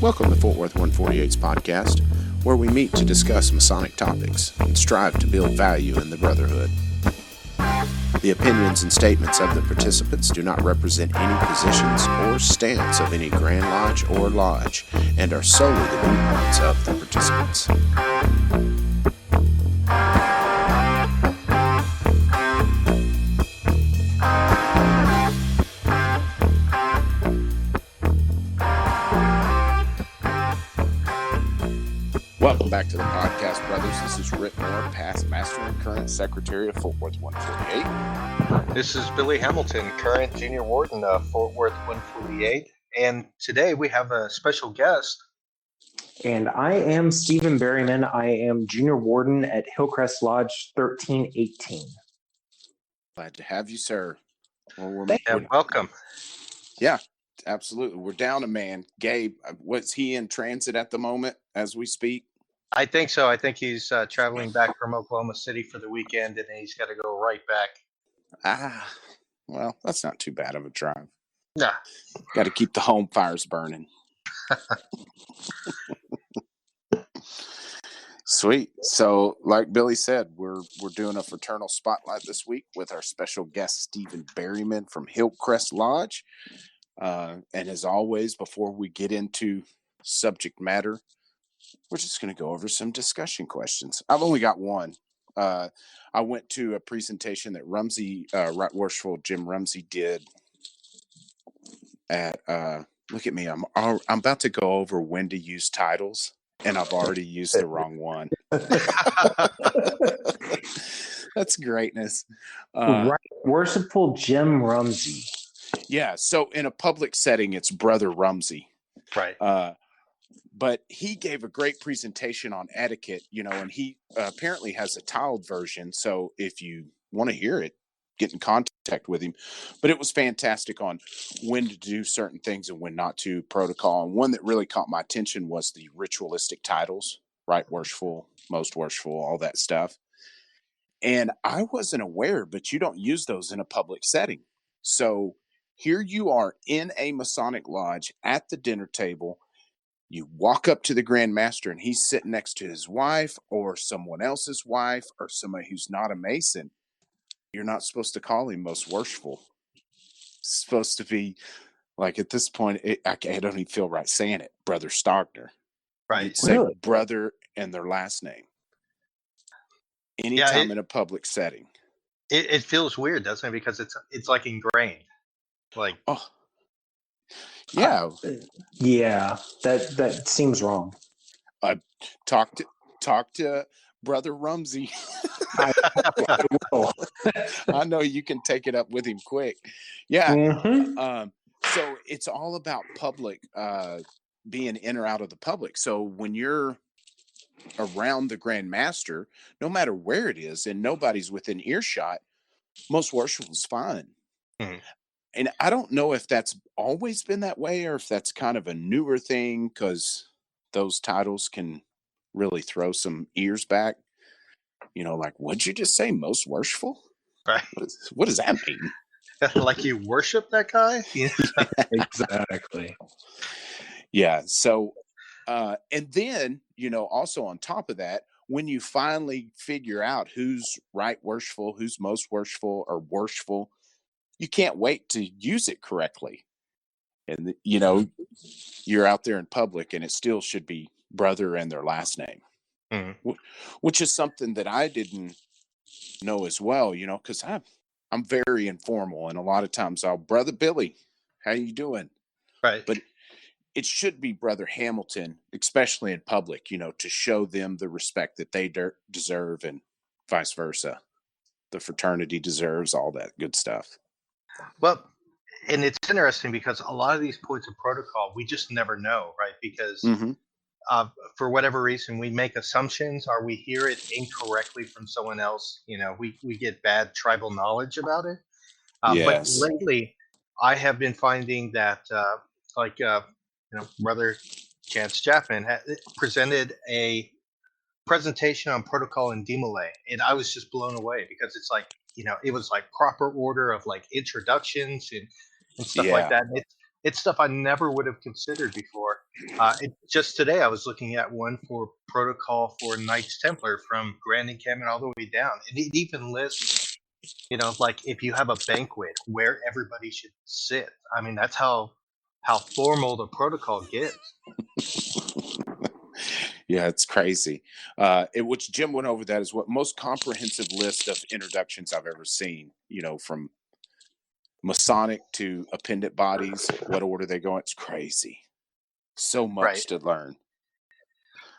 Welcome to Fort Worth 148's podcast, where we meet to discuss Masonic topics and strive to build value in the Brotherhood. The opinions and statements of the participants do not represent any positions or stance of any Grand Lodge or Lodge and are solely the viewpoints of the participants. Welcome back to the podcast, brothers. This is Rhit Moore, past master and current secretary of Fort Worth 148. This is Billy Hamilton, current junior warden of Fort Worth 148. And today we have a special guest. And I am Stephen Berryman. I am junior warden at Hillcrest Lodge 1318. Glad to have you, sir. Welcome. Yeah, absolutely. We're down a man. Gabe, was he in transit at the moment as we speak? I think so. I think he's traveling back from Oklahoma City for the weekend, and he's got to go right back. Well, that's not too bad of a drive. Nah. Got to keep the home fires burning. Sweet. So, like Billy said, we're doing a fraternal spotlight this week with our special guest, Stephen Berryman from Hillcrest Lodge. And as always, before we get into subject matter, we're just going to go over some discussion questions. I've only got one. I went to a presentation that Right Worshipful Jim Rumsey did at, look at me, I'm about to go over when to use titles, and I've already used the wrong one. That's greatness. Right Worshipful Jim Rumsey. Yeah, so in a public setting, it's Brother Rumsey. Right. But he gave a great presentation on etiquette, and he apparently has a tiled version. So if you want to hear it, get in contact with him. But it was fantastic on when to do certain things and when not to, protocol. And one that really caught my attention was the ritualistic titles, right worshipful, most worshipful, all that stuff. And I wasn't aware, but you don't use those in a public setting. So here you are in a Masonic lodge at the dinner table. You walk up to the Grand Master and he's sitting next to his wife or someone else's wife or somebody who's not a Mason. You're not supposed to call him most worshipful. It's supposed to be like, at this point, I don't even feel right saying it, Brother Stogner. Right. You'd say brother and their last name. Anytime in a public setting. It feels weird, doesn't it? Because it's like ingrained. Like, oh. Yeah. Yeah, that seems wrong. Talk to Brother Rumsey. I will. I know you can take it up with him quick. Yeah. Mm-hmm. So it's all about public, being in or out of the public. So when you're around the Grand Master, no matter where it is, and nobody's within earshot, most worshipful is fine. Mm-hmm. And I don't know if that's always been that way or if that's kind of a newer thing, because those titles can really throw some ears back. Like, what'd you just say? Most worshipful? Right. What does that mean? Like you worship that guy? Yeah. Exactly. Yeah. So, and then, also on top of that, when you finally figure out who's right worshipful, who's most worshipful or worshipful, you can't wait to use it correctly. And, you're out there in public and it still should be brother and their last name, which is something that I didn't know as well, because I'm very informal. And a lot of times Brother Billy, how you doing? Right. But it should be Brother Hamilton, especially in public, to show them the respect that they deserve and vice versa. The fraternity deserves all that good stuff. Well, and it's interesting because a lot of these points of protocol, we just never know, right? Because for whatever reason, we make assumptions or we hear it incorrectly from someone else. We get bad tribal knowledge about it. Yes. But lately, I have been finding that, Brother Chance Chapman presented a presentation on protocol and Demolay, and I was just blown away because it's like, it was like proper order of like introductions and stuff like that. And it's stuff I never would have considered before. Just today, I was looking at one for protocol for Knights Templar from Grand Encampment all the way down, and it even lists, like if you have a banquet where everybody should sit. I mean, that's how formal the protocol gets. Yeah, it's crazy. Which Jim went over that as what most comprehensive list of introductions I've ever seen. From Masonic to appendant bodies, what order they go in. It's crazy. So much to learn.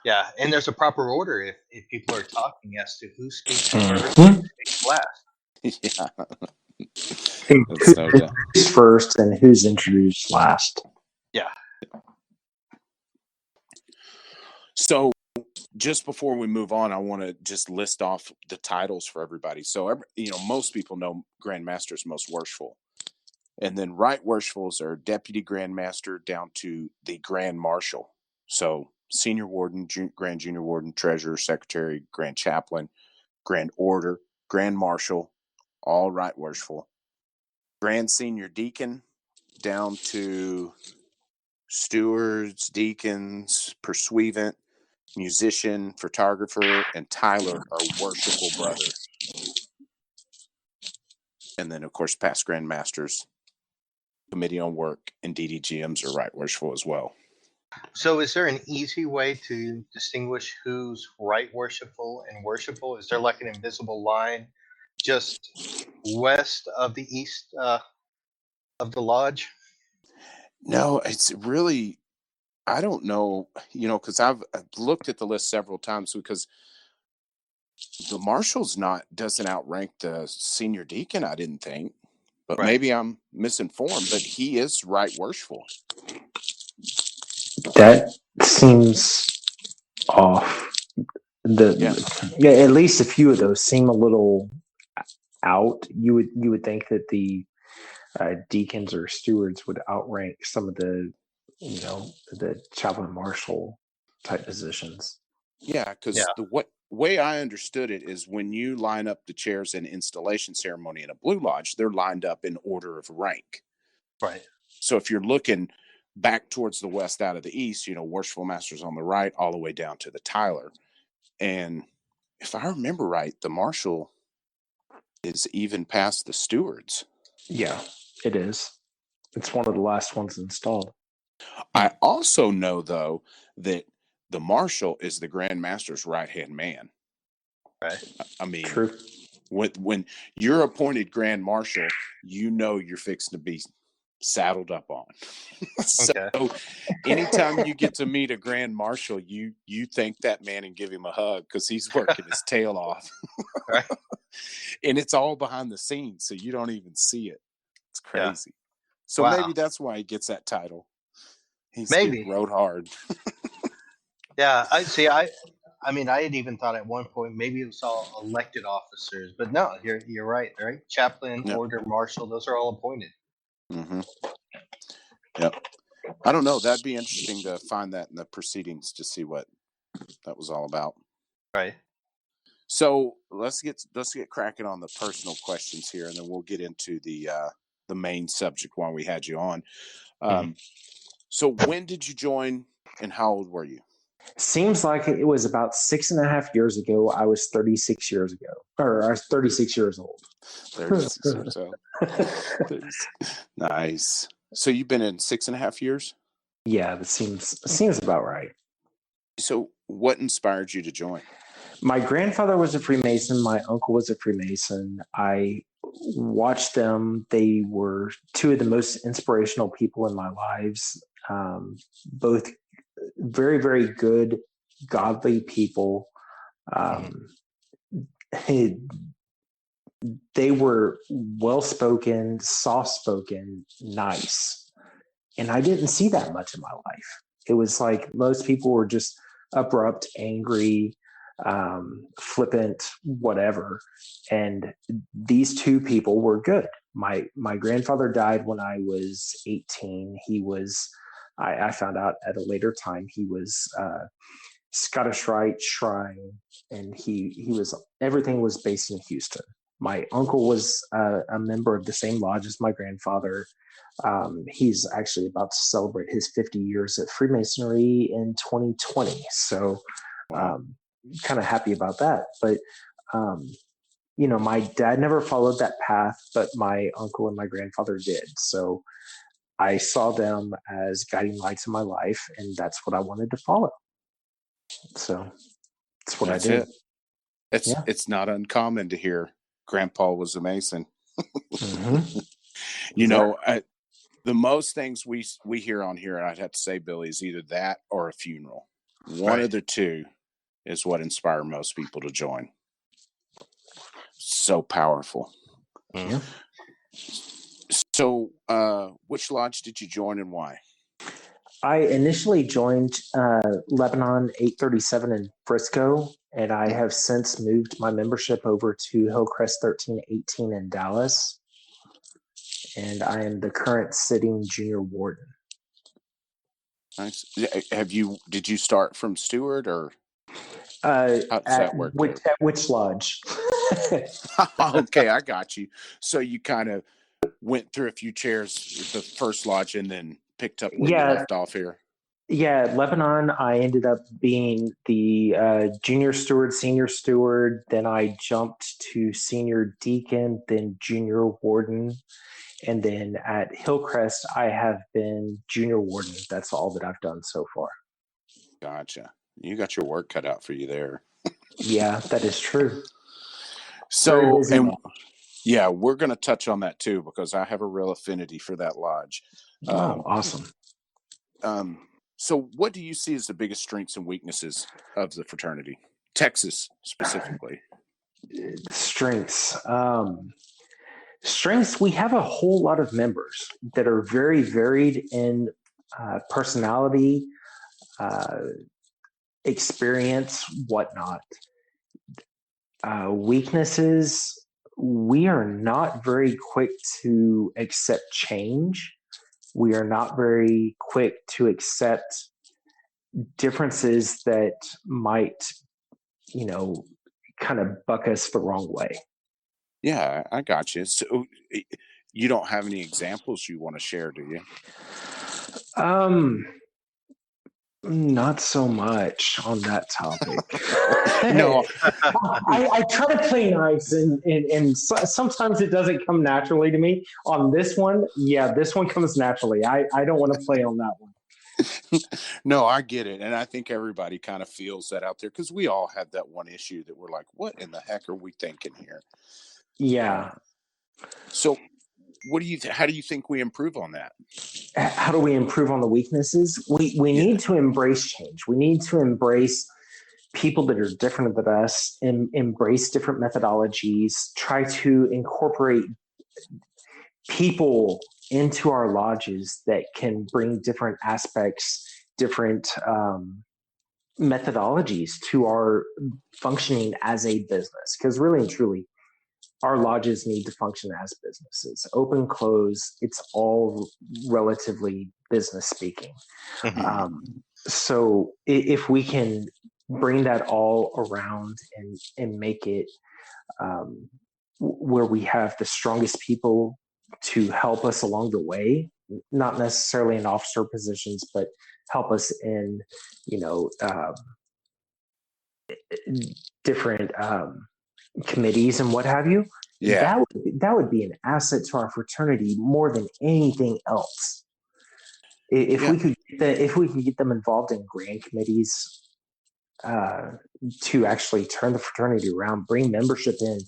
Yeah, and there's a proper order if people are talking as to who speaks first and who speaks last. Yeah. Who's introduced first and who's introduced last. Yeah. So just before we move on, I want to just list off the titles for everybody. So, most people know Grand Master's Most Worshipful. And then Right Worshipfuls are Deputy Grand Master down to the Grand Marshal. So Senior Warden, Grand Junior Warden, Treasurer, Secretary, Grand Chaplain, Grand Order, Grand Marshal, all Right Worshipful. Grand Senior Deacon down to stewards, deacons, pursuivant, musician, photographer, and Tyler are worshipful brother. And then, of course, past Grand Masters, Committee on Work, and DDGMs are Right Worshipful as well. So is there an easy way to distinguish who's Right Worshipful and Worshipful? Is there like an invisible line just west of the east of the lodge? No, it's really, I don't know, because I've looked at the list several times, because the Marshal's doesn't outrank the Senior Deacon, I didn't think. But maybe I'm misinformed, but he is Right Worshipful. That seems off. At least a few of those seem a little out. You would think that the deacons or stewards would outrank some of the the chaplain marshal type positions. Yeah, because the way I understood it is when you line up the chairs in installation ceremony in a Blue Lodge, they're lined up in order of rank. Right. So if you're looking back towards the west out of the east, Worshipful Master's on the right all the way down to the Tyler. And if I remember right, the Marshal is even past the stewards. Yeah, it is. It's one of the last ones installed. I also know, though, that the Marshal is the Grand Master's right-hand man. Right. I mean, true. When you're appointed Grand Marshal, you're fixing to be saddled up on. So anytime you get to meet a Grand Marshal, you thank that man and give him a hug because he's working his tail off. Right. And it's all behind the scenes, so you don't even see it. It's crazy. Yeah. So maybe that's why he gets that title. He's getting rode hard. Yeah, I see. I mean, I had even thought at one point maybe it was all elected officers, but no, you're right. Right, chaplain, order, marshal, those are all appointed. Mm-hmm. Yep. I don't know. That'd be interesting to find that in the proceedings to see what that was all about. Right. So let's get cracking on the personal questions here, and then we'll get into the main subject while we had you on. So when did you join, and how old were you? Seems like it was about 6.5 years ago. I was 36 years ago, or I was 36 years old. 36 years old. Nice. So you've been in 6.5 years? Yeah, that seems about right. So what inspired you to join? My grandfather was a Freemason. My uncle was a Freemason. I watched them. They were two of the most inspirational people in my lives. Both very, very good, godly people. They were well-spoken, soft-spoken, nice. And I didn't see that much in my life. It was like most people were just abrupt, angry, flippant, whatever. And these two people were good. My grandfather died when I was 18. He was, I found out at a later time, he was Scottish Rite Shrine, and everything was based in Houston. My uncle was a member of the same lodge as my grandfather. He's actually about to celebrate his 50 years at Freemasonry in 2020. So kind of happy about that. But, my dad never followed that path, but my uncle and my grandfather did. So I saw them as guiding lights in my life, and that's what I wanted to follow. So that's what I did. It's not uncommon to hear Grandpa was a Mason. Mm-hmm. The most things we hear on here, and I'd have to say, Billy, is either that or a funeral. One of the two is what inspire most people to join. So powerful. Yeah. So, which lodge did you join and why? I initially joined Lebanon 837 in Frisco, and I have since moved my membership over to Hillcrest 1318 in Dallas. And I am the current sitting junior warden. Nice. Did you start from steward, or how does that work? At which lodge? Okay, I got you. So you kind of went through a few chairs at the first lodge and then picked up where you left off here. Yeah, Lebanon, I ended up being the junior steward, senior steward. Then I jumped to senior deacon, then junior warden. And then at Hillcrest, I have been junior warden. That's all that I've done so far. Gotcha. You got your work cut out for you there. Yeah, that is true. So, we're going to touch on that too, because I have a real affinity for that lodge. Awesome. So what do you see as the biggest strengths and weaknesses of the fraternity? Texas specifically. Strengths. Strengths, we have a whole lot of members that are very varied in personality, experience, whatnot. Weaknesses, we are not very quick to accept change. We are not very quick to accept differences that might, kind of buck us the wrong way. Yeah, I got you. So you don't have any examples you want to share, do you? Not so much on that topic. No, I try to play nice, and sometimes it doesn't come naturally to me. On this one, this one comes naturally. I don't want to play on that one. No, I get it. And I think everybody kind of feels that out there, because we all have that one issue that we're like, what in the heck are we thinking here? Yeah. So how do you think we improve on that? How do we improve on the weaknesses? We need to embrace change. We need to embrace people that are different than us, and embrace different methodologies, try to incorporate people into our lodges that can bring different aspects, different methodologies to our functioning as a business. Because really and truly, our lodges need to function as businesses. Open, close, it's all relatively business speaking. Mm-hmm. So if we can bring that all around and make it where we have the strongest people to help us along the way, not necessarily in officer positions, but help us in, different committees and what have you. Yeah, that would be an asset to our fraternity more than anything else. If we could get them involved in grand committees to actually turn the fraternity around, bring membership in,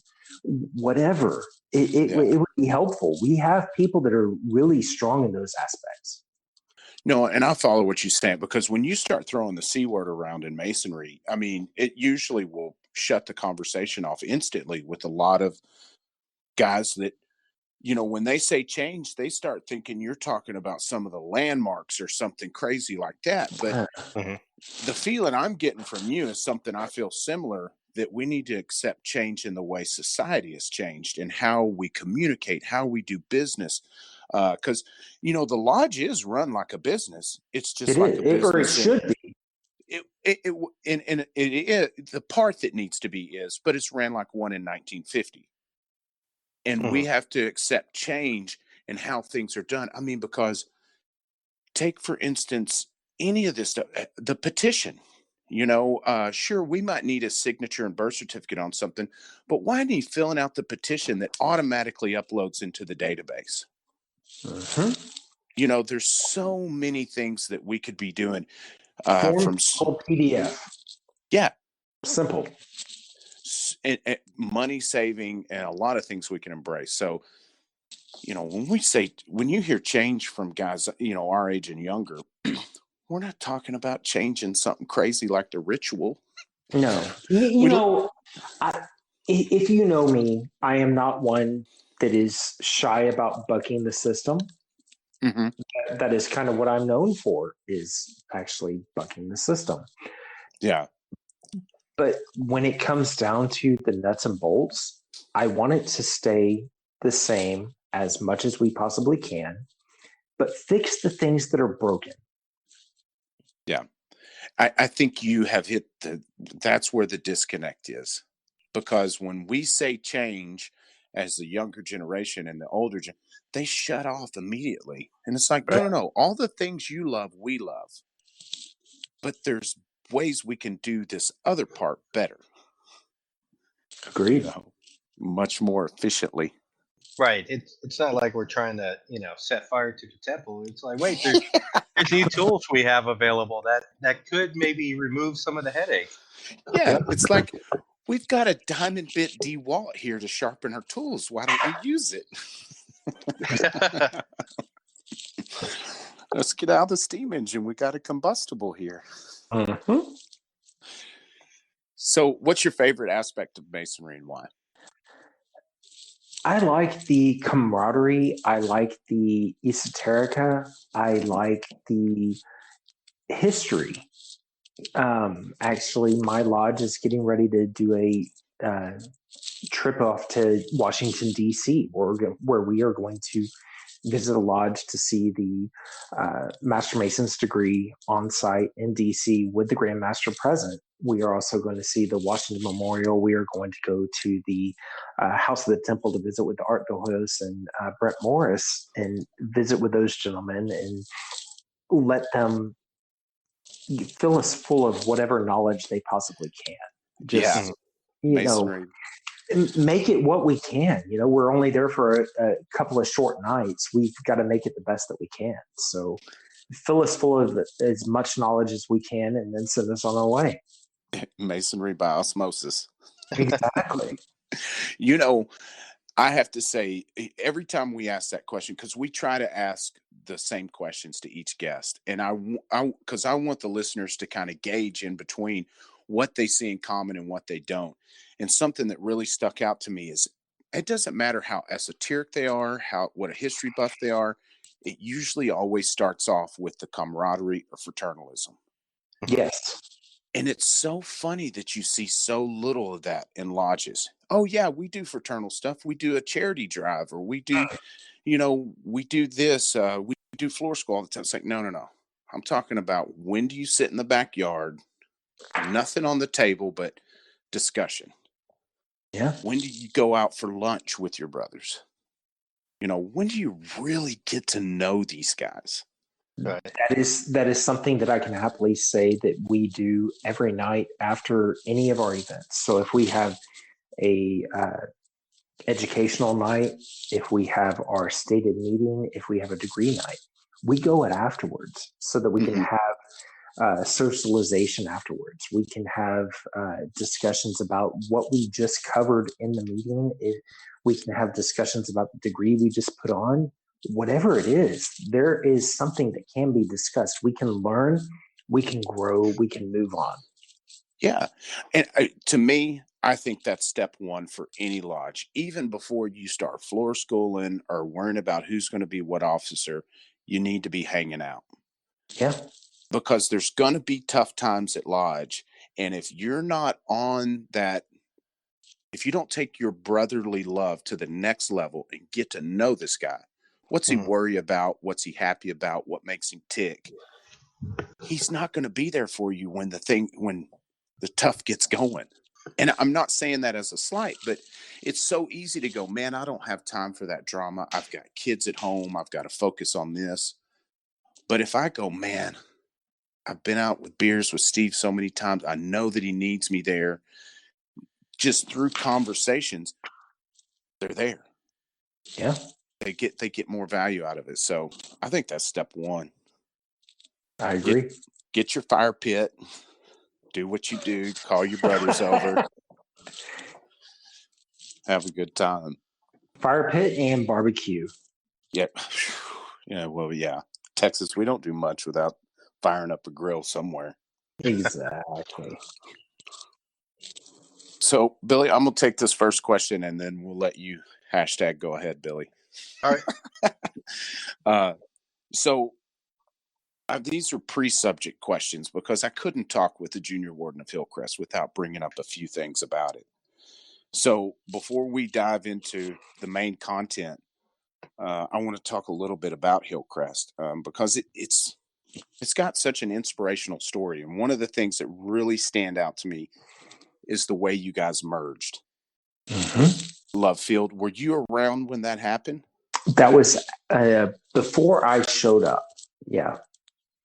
whatever, it would be helpful. We have people that are really strong in those aspects. No, and I follow what you're saying, because when you start throwing the C word around in Masonry, I mean, it usually will shut the conversation off instantly with a lot of guys that, when they say change, they start thinking you're talking about some of the landmarks or something crazy like that. But the feeling I'm getting from you is something I feel similar, that we need to accept change in the way society has changed and how we communicate, how we do business. Because, the lodge is run like a business. It's just like a business. Or it should be. The part that needs to be is, but it's ran like one in 1950. And we have to accept change in how things are done. I mean, because take, for instance, any of this stuff, the petition, sure, we might need a signature and birth certificate on something, but why need filling out the petition that automatically uploads into the database? There's so many things that we could be doing. Form PDF. Yeah. Simple. And money saving and a lot of things we can embrace. So, when you hear change from guys, our age and younger, we're not talking about changing something crazy like the ritual. No. If you know me, I am not one that is shy about bucking the system. Mm-hmm. That is kind of what I'm known for, is actually bucking the system. Yeah. But when it comes down to the nuts and bolts, I want it to stay the same as much as we possibly can, but fix the things that are broken. Yeah. I think you have hit that's where the disconnect is. Because when we say change as the younger generation and the older they shut off immediately. And it's like, no. All the things you love, we love. But there's ways we can do this other part better. Agreed. Much more efficiently. Right. It's not like we're trying to, set fire to the temple. It's like, wait, there's new tools we have available that could maybe remove some of the headache. Yeah, it's like, we've got a diamond bit DeWalt here to sharpen our tools. Why don't we use it? Let's get out of the steam engine. We got a combustible here. Mm-hmm. So what's your favorite aspect of Masonry and why? I like the camaraderie. I like the esoterica. I like the history. Actually, my lodge is getting ready to do a trip off to Washington, D.C., where we are going to visit a lodge to see the Master Mason's degree on site in D.C. with the Grand Master present. We are also going to see the Washington Memorial. We are going to go to the House of the Temple to visit with the Art Host and Brett Morris and visit with those gentlemen and let them fill us full of whatever knowledge they possibly can. Just, Masonry. Make it what we can. We're only there for a couple of short nights. We've got to make it the best that we can. So fill us full of as much knowledge as we can and then send us on our way. Masonry by osmosis. Exactly. I have to say, every time we ask that question, because we try to ask the same questions to each guest, and because I want the listeners to kind of gauge in between what they see in common and what they don't. And something that really stuck out to me is it doesn't matter how esoteric they are, what a history buff they are. It usually always starts off with the camaraderie or fraternalism. Yes. And it's so funny that you see so little of that in lodges. Oh yeah, we do fraternal stuff. We do a charity drive, or we do, we do this. We do floor school all the time. It's like, no. I'm talking about, when do you sit in the backyard, nothing on the table but discussion? Yeah. When do you go out for lunch with your brothers? When do you really get to know these guys? Right. That is something that I can happily say that we do every night after any of our events. So if we have a educational night, if we have our stated meeting, if we have a degree night, we go it afterwards so that we can have socialization afterwards. We can have discussions about what we just covered in the meeting. We can have discussions about the degree we just put on. Whatever it is, there is something that can be discussed. We can learn, we can grow, we can move on. Yeah. And to me, I think that's step one for any lodge. Even before you start floor schooling or worrying about who's going to be what officer, you need to be hanging out. Yeah. Because there's going to be tough times at lodge. And if you're not on that, if you don't take your brotherly love to the next level and get to know this guy, what's he worry about? What's he happy about? What makes him tick? he's not going to be there for you when the tough gets going. And I'm not saying that as a slight, but it's so easy to go, man, I don't have time for that drama. I've got kids at home. I've got to focus on this. But if I go, man, I've been out with beers with Steve so many times. I know that he needs me there. Just through conversations, they're there. Yeah. They get more value out of it. So I think that's step one. I agree. Get your fire pit. Do what you do. Call your brothers over. Have a good time. Fire pit and barbecue. Yep. Yeah. Well, yeah. Texas, we don't do much without firing up a grill somewhere. Exactly. So, Billy, I'm going to take this first question and then we'll let you hashtag go ahead, Billy. All right. These are pre-subject questions because I couldn't talk with the junior warden of Hillcrest without bringing up a few things about it. So before we dive into the main content, I want to talk a little bit about Hillcrest because it's got such an inspirational story. And one of the things that really stand out to me is the way you guys merged. Mm-hmm. Love Field. Were you around when that happened? That was before I showed up. Yeah.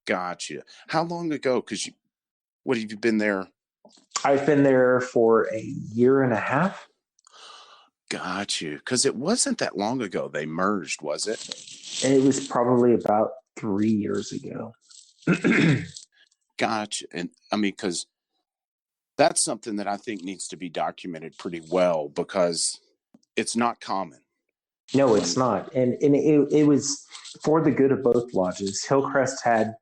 Gotcha. How long ago? Because what have you been there? I've been there for a year and a half. Gotcha. Because it wasn't that long ago they merged, was it? It was probably about 3 years ago. Gotcha. And I mean, because that's something that I think needs to be documented pretty well because it's not common. No, it's not. And it was for the good of both lodges. Hillcrest had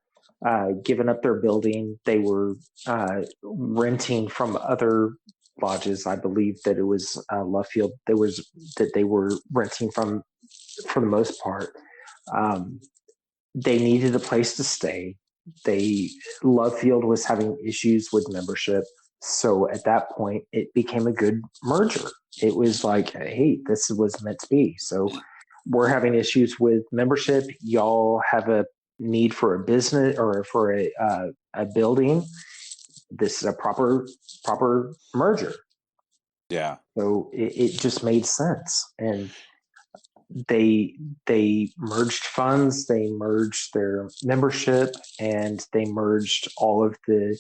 given up their building. They were renting from other lodges. I believe that it was Love Field. They were renting from, for the most part. They needed a place to stay. Love Field was having issues with membership. So at that point, it became a good merger. It was like, hey, this was meant to be. So we're having issues with membership. Y'all have a need for a business or for a building. This is a proper merger. Yeah. So it just made sense. And they merged funds, they merged their membership, and they merged all of the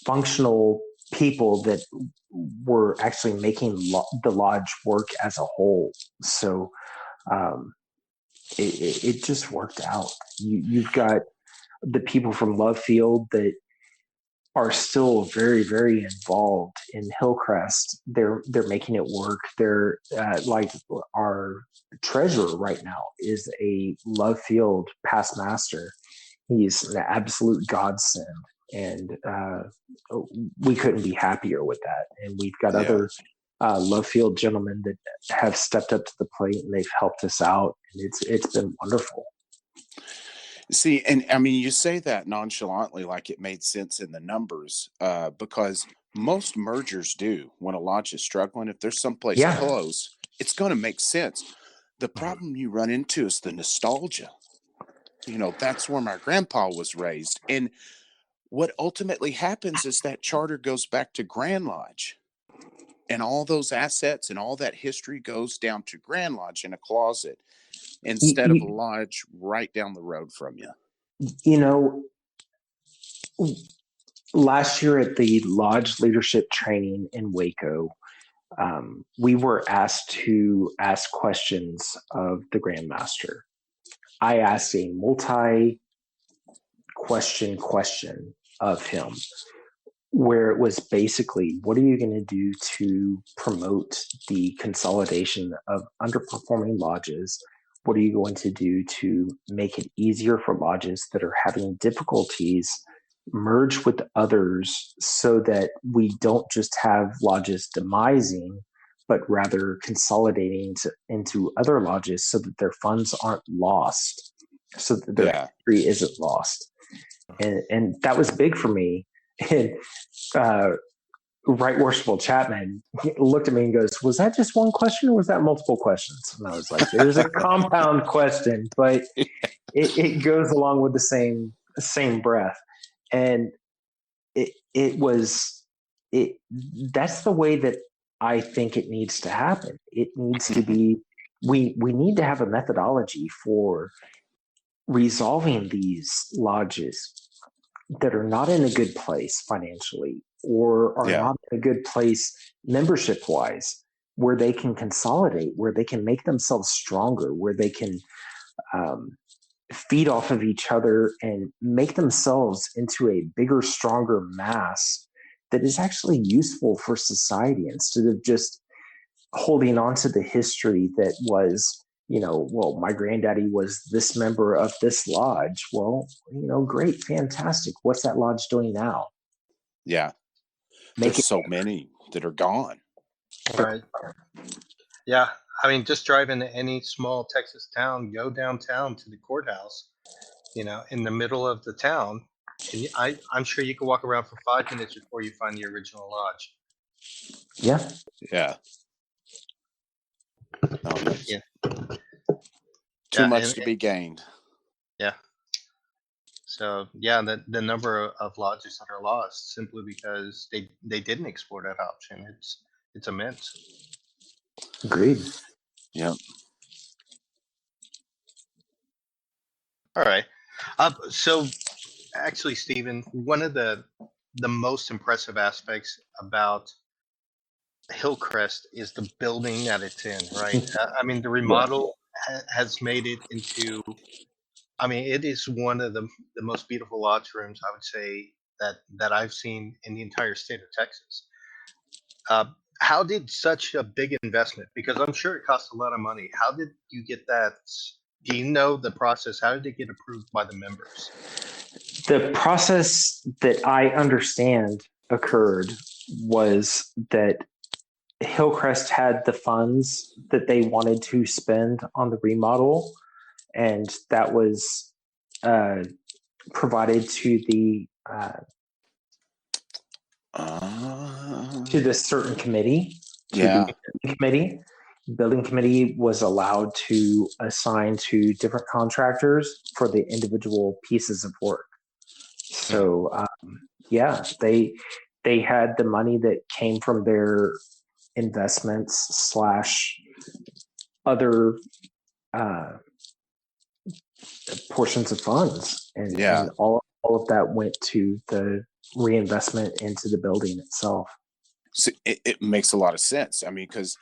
functional people that were actually making the lodge work as a whole. So it just worked out. You've got the people from Love Field that are still very, very involved in Hillcrest. They're making it work. They're like our treasurer right now is a Love Field past master. He's an absolute godsend, and we couldn't be happier with that. And we've got other Love Field gentlemen that have stepped up to the plate and they've helped us out. And it's been wonderful. See, and I mean, you say that nonchalantly like it made sense in the numbers because most mergers do. When a lodge is struggling, if there's someplace close, it's going to make sense. The problem you run into is the nostalgia. You know, that's where my grandpa was raised. And what ultimately happens is that charter goes back to Grand Lodge. And all those assets and all that history goes down to Grand Lodge in a closet instead of a lodge right down the road from you. You know, last year at the lodge leadership training in Waco, we were asked to ask questions of the Grandmaster. I asked a multi-question of him, where it was basically, what are you going to do to promote the consolidation of underperforming lodges? What are you going to do to make it easier for lodges that are having difficulties merge with others so that we don't just have lodges demising, but rather consolidating into other lodges so that their funds aren't lost, so that their history isn't lost. And that was big for me. And Right Worshipful Chapman looked at me and goes, was that just one question or was that multiple questions? And I was like, there's a compound question, but it goes along with the same breath. And that's the way that I think it needs to happen. It needs to be, we need to have a methodology for resolving these lodges that are not in a good place financially, or are not in a good place membership wise, where they can consolidate, where they can make themselves stronger, where they can feed off of each other and make themselves into a bigger, stronger mass that is actually useful for society, instead of just holding on to the history that was, well, my granddaddy was this member of this lodge. Well, great, fantastic. What's that lodge doing now? Yeah. There's so many that are gone. Right. Yeah. I mean, just drive into any small Texas town, go downtown to the courthouse, in the middle of the town. And I'm sure you can walk around for 5 minutes before you find the original lodge. Yeah. Yeah. Yeah. Too much to be gained. Yeah. So yeah, the number of lodges that are lost simply because they didn't explore that option. It's immense. Agreed. Yeah. All right. So actually, Stephen, one of the most impressive aspects about Hillcrest is the building that it's in, right? I mean, the remodel has made it into, I mean, it is one of the most beautiful lodge rooms, I would say, that I've seen in the entire state of Texas. How did such a big investment, because I'm sure it cost a lot of money, how did you get that? Do you know the process? How did it get approved by the members? The process that I understand occurred was that Hillcrest had the funds that they wanted to spend on the remodel, and that was provided to the certain committee. Building committee was allowed to assign to different contractors for the individual pieces of work. So they had the money that came from their investments / other portions of funds, and all of that went to the reinvestment into the building itself. So it makes a lot of sense. I mean, because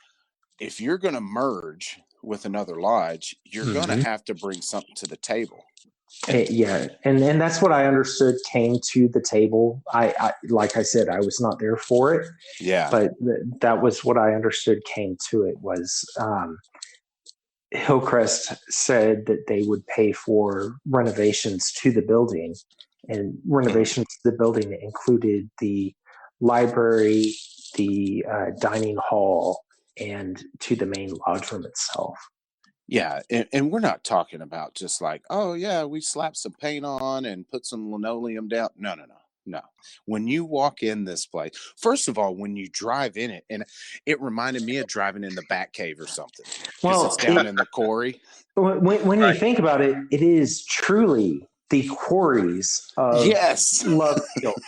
if you're going to merge with another lodge, you're going to have to bring something to the table. And that's what I understood came to the table. I like I said, I was not there for it. Yeah. But that was what I understood came to it was Hillcrest said that they would pay for renovations to the building, and renovations to the building included the library, the dining hall, and to the main lodge room itself. Yeah, and we're not talking about just like, oh yeah, we slapped some paint on and put some linoleum down. No. When you walk in this place, first of all, when you drive in it, and it reminded me of driving in the Batcave or something, because it's down in the quarry. When you think about it, it is truly the quarries of Love Field.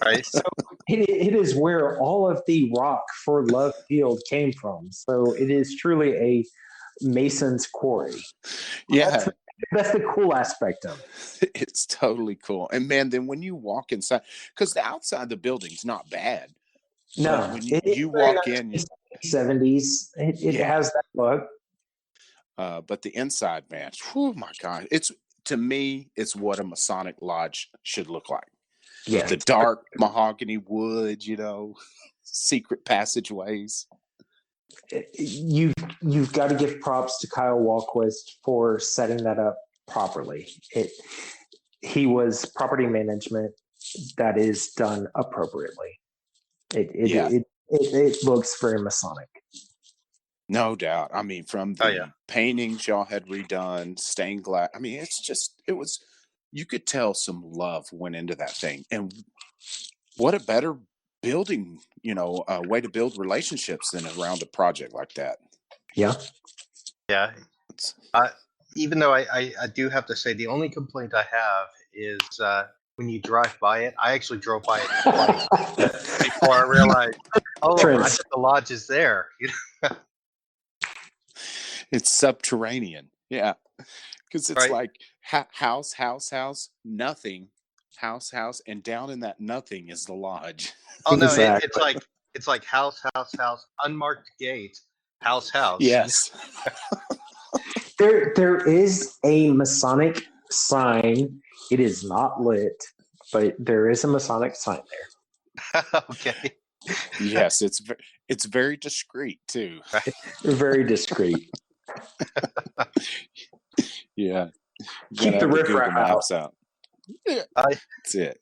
Right. So it is where all of the rock for Love Field came from. So it is truly a Mason's quarry. Yeah. That's the cool aspect of it. It's totally cool. And man, then when you walk inside, because the outside of the building's not bad. No, when you walk in, 70s, it has that look. But the inside, man, oh my God, to me, it's what a Masonic lodge should look like. Yeah, the dark mahogany wood, secret passageways. You've got to give props to Kyle Walquist for setting that up properly. He was property management that is done appropriately. It looks very Masonic. No doubt. I mean, from the paintings y'all had redone, stained glass. I mean, you could tell some love went into that thing. And what a better building, way to build relationships than around a project like that. Yeah. Yeah. even though I do have to say the only complaint I have is when you drive by it. I actually drove by it twice before I realized, oh, I Trends. bet the lodge is there. It's subterranean. Yeah. Because it's Right? like house, nothing, house, and down in that nothing is the lodge. Oh no, Exactly. it's like house, unmarked gate, house. Yes. There is a Masonic sign. It is not lit, but there is a Masonic sign there. Okay. Yes, it's very discreet too. Right. Very discreet. Yeah. You Keep gotta the have the riffraff Google Maps out. Yeah. I That's it.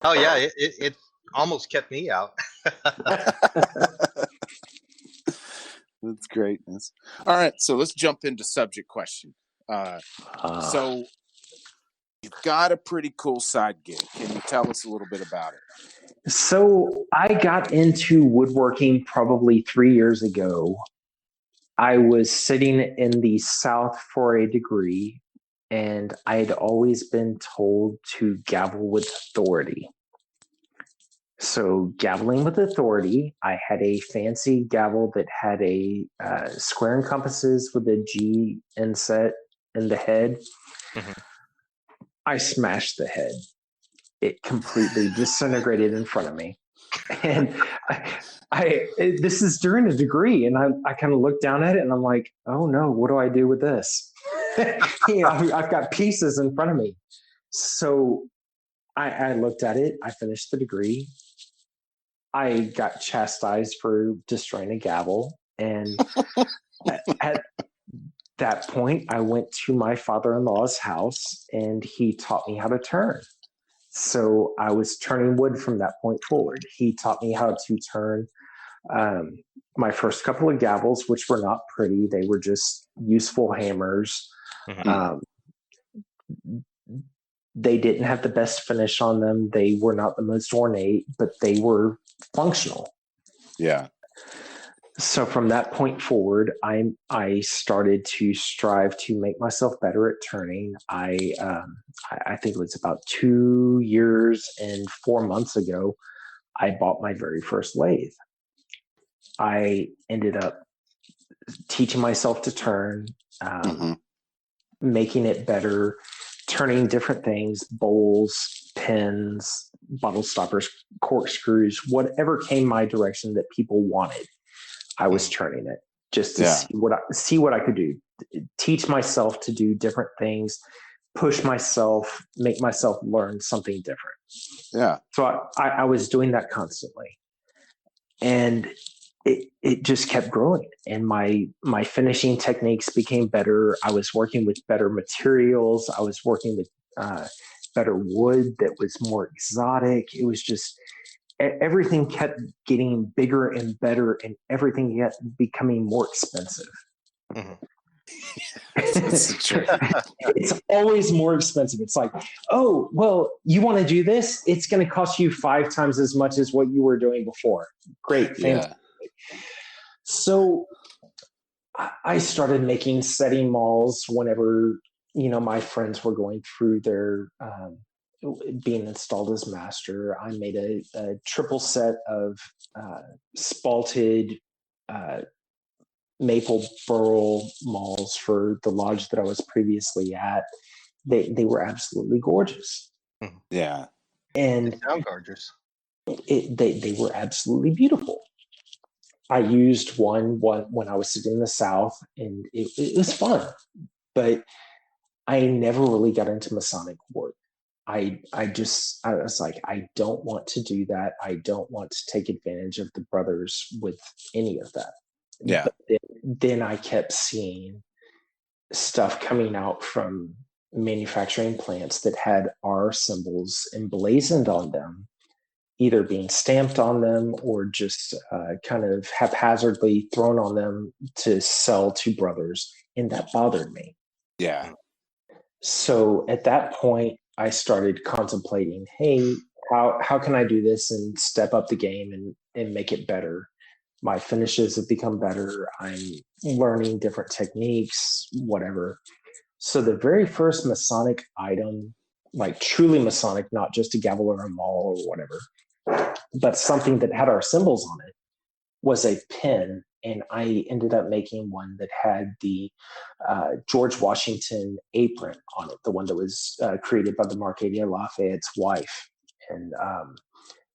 Oh yeah, it almost kept me out. That's greatness. All right, so let's jump into subject question. So you've got a pretty cool side gig. Can you tell us a little bit about it? So I got into woodworking probably 3 years ago. I was sitting in the South for a degree, and I had always been told to gavel with authority. So, gaveling with authority, I had a fancy gavel that had a square and compasses with a G inset in the head. Mhm. I smashed the head. It completely disintegrated in front of me. And this is during a degree, and I kind of looked down at it and I'm like, oh no, what do I do with this? I've got pieces in front of me. So I looked at it, I finished the degree. I got chastised for destroying a gavel. And at that point, I went to my father-in-law's house and he taught me how to turn. So I was turning wood from that point forward. He taught me how to turn my first couple of gavels, which were not pretty. They were just useful hammers. Mhm. They didn't have the best finish on them. They were not the most ornate, but they were functional. Yeah. So from that point forward, I started to strive to make myself better at turning. I think it was about 2 years and 4 months ago, I bought my very first lathe. I ended up teaching myself to turn, making it better, turning different things, bowls, pins, bottle stoppers, corkscrews, whatever came my direction that people wanted. I was turning it just to see what I could do, teach myself to do different things, push myself, make myself learn something different. Yeah. So I was doing that constantly, and it just kept growing. And my finishing techniques became better. I was working with better materials. I was working with better wood that was more exotic. It was just everything kept getting bigger and better, and everything kept becoming more expensive. Mhm. It's always more expensive. It's like, oh, well, you want to do this? It's going to cost you 5 times as much as what you were doing before. Great, fantastic. Yeah. So I started making setting malls whenever my friends were going through their being installed as master. I made a triple set of spalted maple burl malls for the lodge that I was previously at. They were absolutely gorgeous. Yeah. And they sound gorgeous. They were absolutely beautiful. I used one when I was sitting in the South, and it was fun, but I never really got into Masonic work. I was like, I don't want to do that. I don't want to take advantage of the brothers with any of that. Yeah. But then I kept seeing stuff coming out from manufacturing plants that had our symbols emblazoned on them, either being stamped on them or just kind of haphazardly thrown on them to sell to brothers. And that bothered me. Yeah. So at that point, I started contemplating, hey, how can I do this and step up the game and make it better? My finishes have become better. I'm learning different techniques, whatever. So the very first Masonic item, like truly Masonic, not just a gavel or a maul or whatever, but something that had our symbols on it, was a pin. And I ended up making one that had the George Washington apron on it, the one that was created by the Marquis Lafayette's wife. And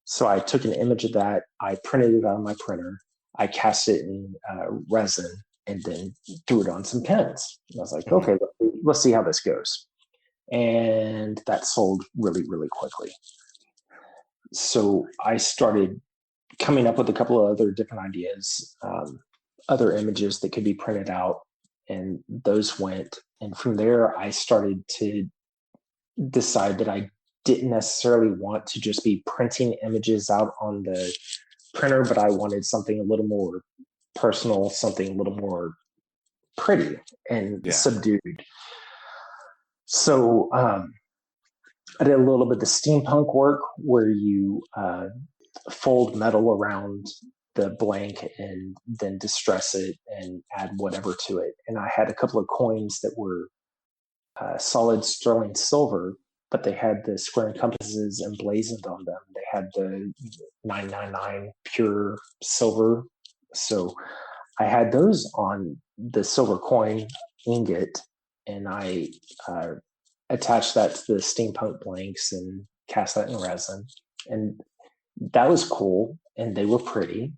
so I took an image of that. I printed it on my printer. I cast it in resin and then threw it on some pins. And I was like, okay, let's see how this goes. And that sold really, really quickly. So I started coming up with a couple of other different ideas, other images that could be printed out, and those went. And from there, I started to decide that I didn't necessarily want to just be printing images out on the printer, but I wanted something a little more personal, something a little more pretty and subdued. So I did a little bit of steampunk work where you fold metal around the blank and then distress it and add whatever to it. And I had a couple of coins that were solid sterling silver, but they had the square and compasses emblazoned on them. They had the 999 pure silver. So I had those on the silver coin ingot, and I attached that to the steampunk blanks and cast that in resin. And that was cool, and they were pretty,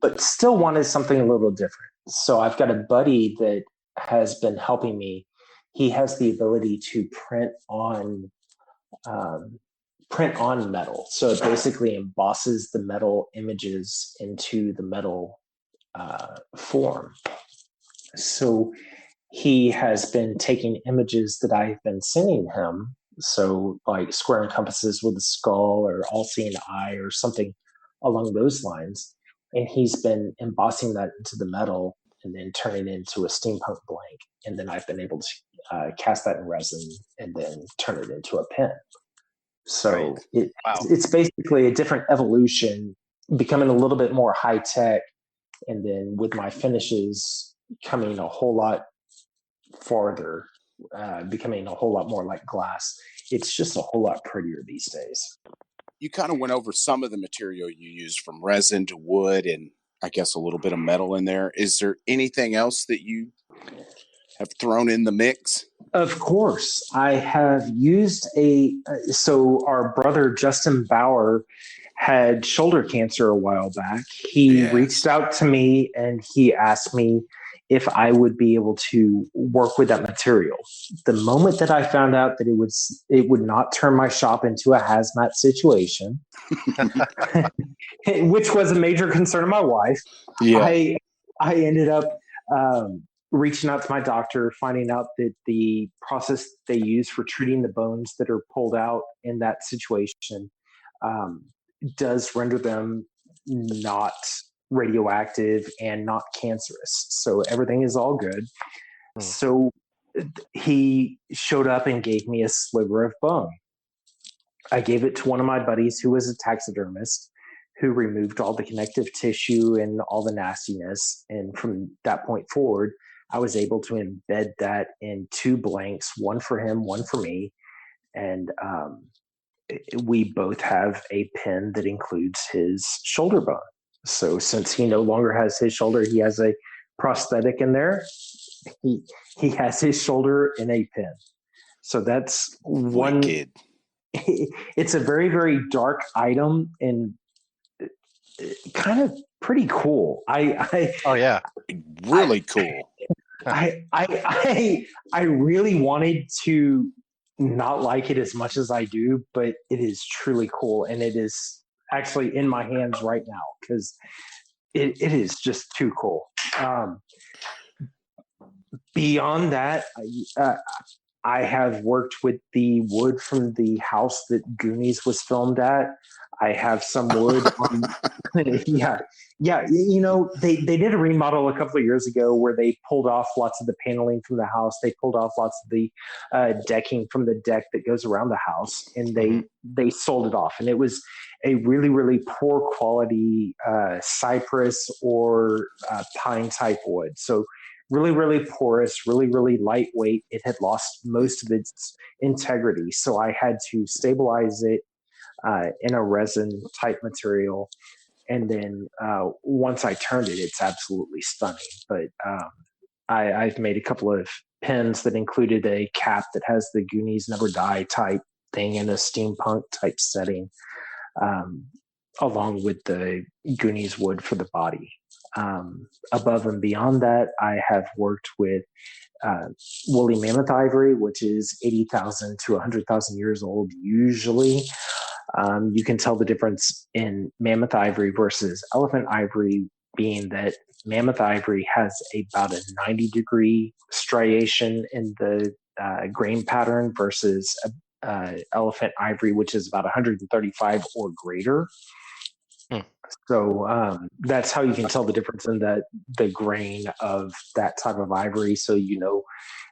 but still wanted something a little different. So I've got a buddy that has been helping me. He has the ability to print on metal. So it basically embosses the metal images into the metal form. So he has been taking images that I've been sending him. So like square and compasses with a skull or all-seeing eye or something along those lines. And he's been embossing that into the metal and then turning it into a steampunk blank. And then I've been able to cast that in resin and then turn it into a pen. So it's basically a different evolution, becoming a little bit more high tech. And then with my finishes coming a whole lot farther, becoming a whole lot more like glass. It's just a whole lot prettier these days. You kind of went over some of the material you used, from resin to wood and I guess a little bit of metal in there. Is there anything else that you have thrown in the mix? Of course. I have used so our brother Justin Bauer had shoulder cancer a while back. He reached out to me and he asked me if I would be able to work with that material. The moment that I found out that it would not turn my shop into a hazmat situation, which was a major concern of my wife, I ended up reaching out to my doctor, finding out that the process they use for treating the bones that are pulled out in that situation does render them not radioactive and not cancerous. So everything is all good. So he showed up and gave me a sliver of bone. I gave it to one of my buddies who was a taxidermist, who removed all the connective tissue and all the nastiness. And from that point forward, I was able to embed that in two blanks, one for him, one for me. And we both have a pin that includes his shoulder bone. So since he no longer has his shoulder, he has a prosthetic in there. He has his shoulder in a pin. So that's one. Wicked. It's a very, very dark item and kind of pretty cool. Really cool. I really wanted to not like it as much as I do, but it is truly cool, and it is actually in my hands right now because it is just too cool. Beyond that, I have worked with the wood from the house that Goonies was filmed at. I have some wood on, yeah. You know, they did a remodel a couple of years ago where they pulled off lots of the paneling from the house. They pulled off lots of the decking from the deck that goes around the house, and they sold it off. And it was a really, really poor quality cypress or pine type wood. So really, really porous, really, really lightweight. It had lost most of its integrity. So I had to stabilize it in a resin type material. And then once I turned it, it's absolutely stunning. But I've made a couple of pins that included a cap that has the Goonies Never Die type thing in a steampunk type setting, along with the Goonies wood for the body. Above and beyond that, I have worked with woolly mammoth ivory, which is 80,000 to 100,000 years old usually. You can tell the difference in mammoth ivory versus elephant ivory, being that mammoth ivory has about a 90-degree striation in the grain pattern versus elephant ivory, which is about 135 or greater. So that's how you can tell the difference in the grain of that type of ivory, so you know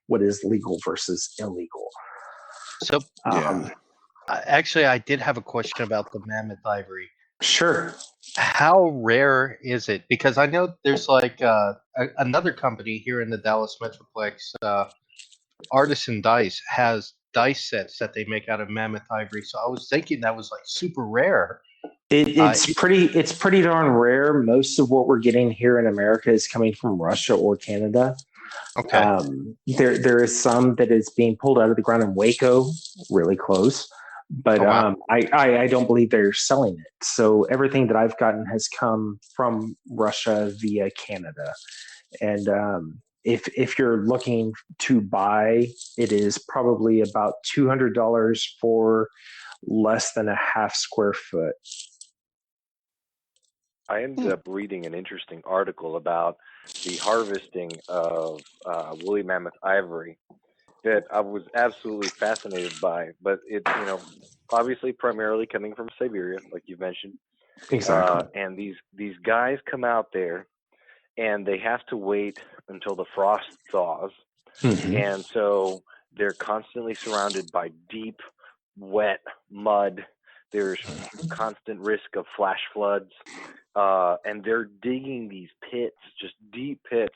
what is legal versus illegal. So actually, I did have a question about the mammoth ivory. Sure. How rare is it? Because I know there's like another company here in the Dallas Metroplex, Artisan Dice, has dice sets that they make out of mammoth ivory. So I was thinking that was like super rare. It's pretty darn rare. Most of what we're getting here in America is coming from Russia or Canada. Okay. There is some that is being pulled out of the ground in Waco, really close, but I don't believe they're selling it. So everything that I've gotten has come from Russia via Canada. And if you're looking to buy, it is probably about $200 for less than a half square foot. I ended up reading an interesting article about the harvesting of woolly mammoth ivory that I was absolutely fascinated by. But it, obviously primarily coming from Siberia, like you mentioned. Exactly. And these guys come out there, and they have to wait until the frost thaws, and so they're constantly surrounded by deep, wet mud. There's constant risk of flash floods. And they're digging these pits, just deep pits,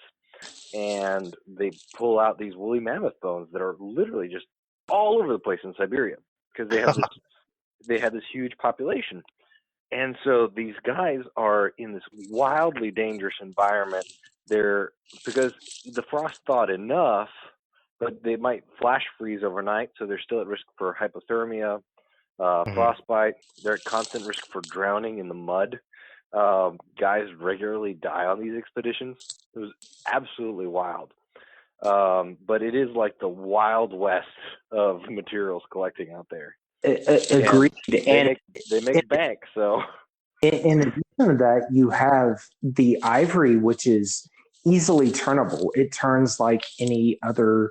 and they pull out these woolly mammoth bones that are literally just all over the place in Siberia because they have this huge population. And so these guys are in this wildly dangerous environment. Because the frost thawed enough, but they might flash freeze overnight, so they're still at risk for hypothermia, frostbite. They're at constant risk for drowning in the mud. Guys regularly die on these expeditions. It was absolutely wild. But it is like the Wild West of materials collecting out there. Agreed. And they make bank. So, in addition to that, you have the ivory, which is easily turnable. It turns like any other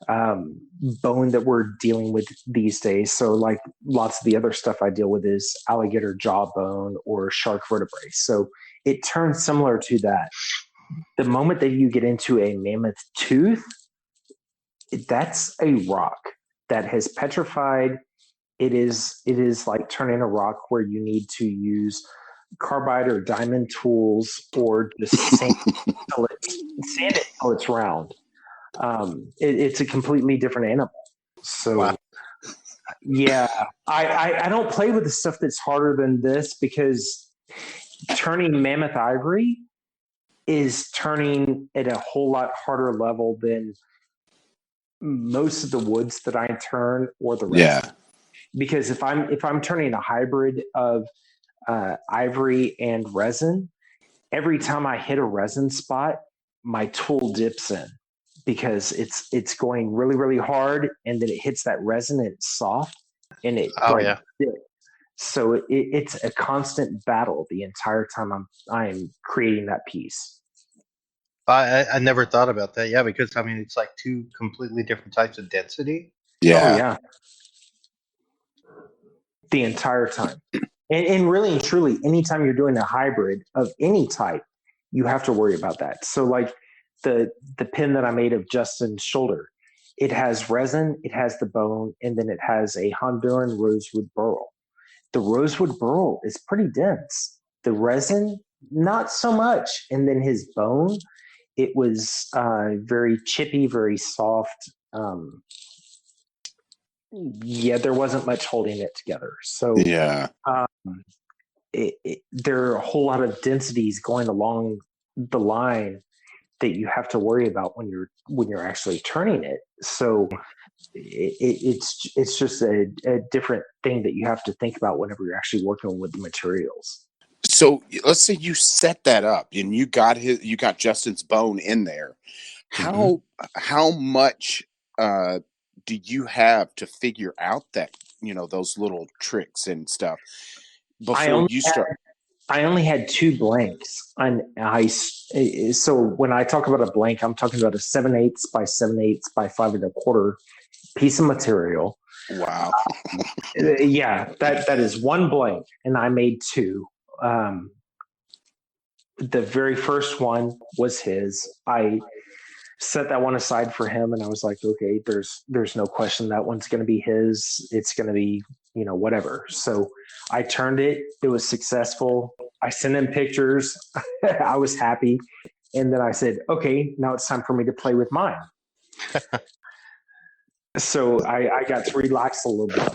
bone that we're dealing with these days. So like lots of the other stuff I deal with is alligator jawbone or shark vertebrae. So it turns similar to that. The moment that you get into a mammoth tooth, that's a rock that has petrified. It is like turning a rock where you need to use carbide or diamond tools or just sand it till it's round. It's a completely different animal. So, yeah, I don't play with the stuff that's harder than this because turning mammoth ivory is turning at a whole lot harder level than most of the woods that I turn or the rest. Yeah. Because if I'm turning a hybrid of ivory and resin, every time I hit a resin spot, my tool dips in because it's going really, really hard, and then it hits that resin and it's soft, and it dips. So it's a constant battle the entire time I'm creating that piece. I never thought about that. Yeah, because I mean it's like two completely different types of density. Yeah. Oh, yeah. The entire time. And really and truly, anytime you're doing a hybrid of any type, you have to worry about that. So like the pin that I made of Justin's shoulder, it has resin, it has the bone, and then it has a Honduran rosewood burl. The rosewood burl is pretty dense. The resin, not so much. And then his bone it was very chippy, very soft. There wasn't much holding it together. So Yeah. There are a whole lot of densities going along the line that you have to worry about when you're actually turning it. So it's just a different thing that you have to think about whenever you're actually working with the materials. So let's say you set that up and you got Justin's bone in there. How much do you have to figure out that, those little tricks and stuff before you start? I only had 2 blanks, and so when I talk about a blank, I'm talking about a 7/8 by 7/8 by 5 1/4 piece of material. Wow. Yeah, that is 1 blank, and I made 2. The very first one was his. I set that one aside for him, and I was like, okay, there's no question that one's going to be his. It's going to be, whatever. So I turned it. It was successful. I sent him pictures. I was happy. And then I said, okay, now it's time for me to play with mine. So I got to relax a little bit.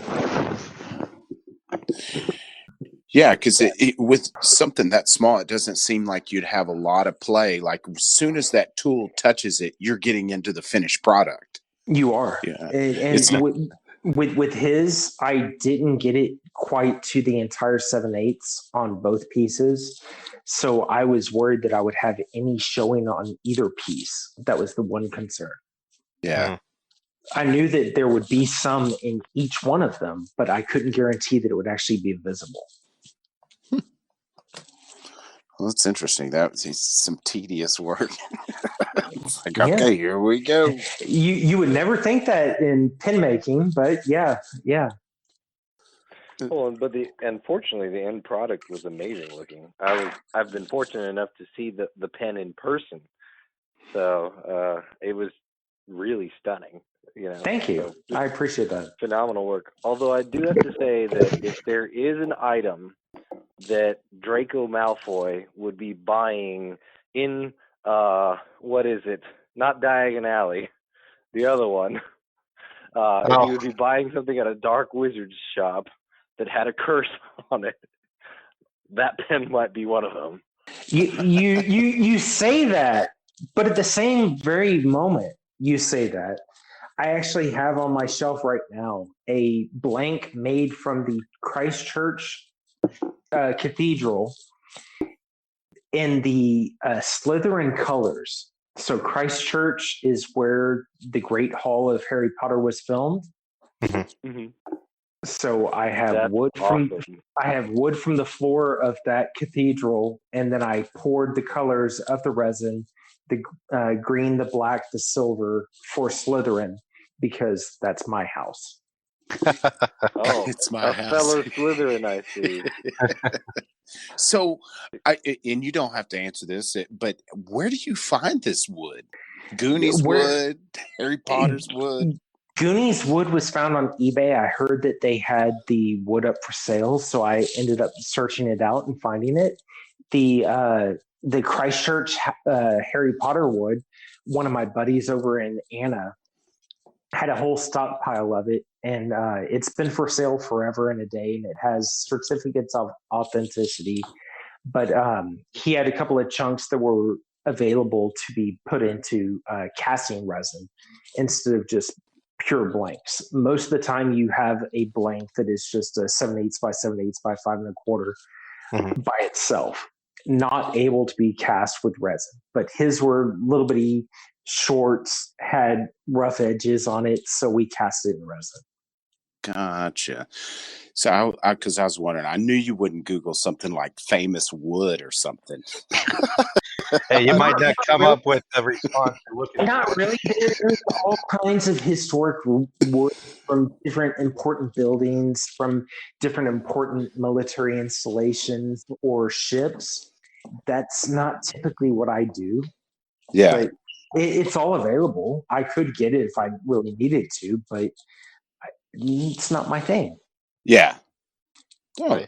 Yeah, because with something that small, it doesn't seem like you'd have a lot of play. Like as soon as that tool touches it, you're getting into the finished product. You are. Yeah. And with his, I didn't get it quite to the entire 7/8 on both pieces. So I was worried that I would have any showing on either piece. That was the one concern. Yeah. I knew that there would be some in each one of them, but I couldn't guarantee that it would actually be visible. Well, that's interesting. That was some tedious work. It's like, okay, here we go. You would never think that in pin making, but yeah. Well, unfortunately, the end product was amazing looking. I've been fortunate enough to see the pen in person, so it was really stunning. Thank you. So I appreciate that. Phenomenal work. Although I do have to say that if there is an item that Draco Malfoy would be buying in what is it? Not Diagon Alley, the other one. If he would be buying something at a dark wizard's shop that had a curse on it, that pen might be one of them. You say that, but at the same very moment you say that, I actually have on my shelf right now a blank made from the Christchurch Cathedral in the Slytherin colors. So Christchurch is where the Great Hall of Harry Potter was filmed. Mm-hmm. So I have wood from the floor of that cathedral, and then I poured the colors of the resin, the green, the black, the silver for Slytherin, because that's my house. It's my house. Fellow Slytherin, I see. So, and you don't have to answer this, but where do you find this wood? Goonies wood, Harry Potter's wood. Goonies wood was found on eBay. I heard that they had the wood up for sale, so I ended up searching it out and finding it. The Christchurch Harry Potter wood, one of my buddies over in Anna had a whole stockpile of it, and it's been for sale forever and a day, and it has certificates of authenticity. But he had a couple of chunks that were available to be put into casting resin instead of just pure blanks. Most of the time you have a blank that is just a 7/8 by 7/8 by 5 1/4 by itself, not able to be cast with resin. But his were little bitty shorts, had rough edges on it, so we cast it in resin. Gotcha. So because I was wondering, I knew you wouldn't Google something like famous wood or something. Hey, you might not come up with the response you're looking for. Not really. There's all kinds of historic wood from different important buildings, from different important military installations or ships. That's not typically what I do. Yeah. But it's all available. I could get it if I really needed to, but it's not my thing. Yeah. Oh,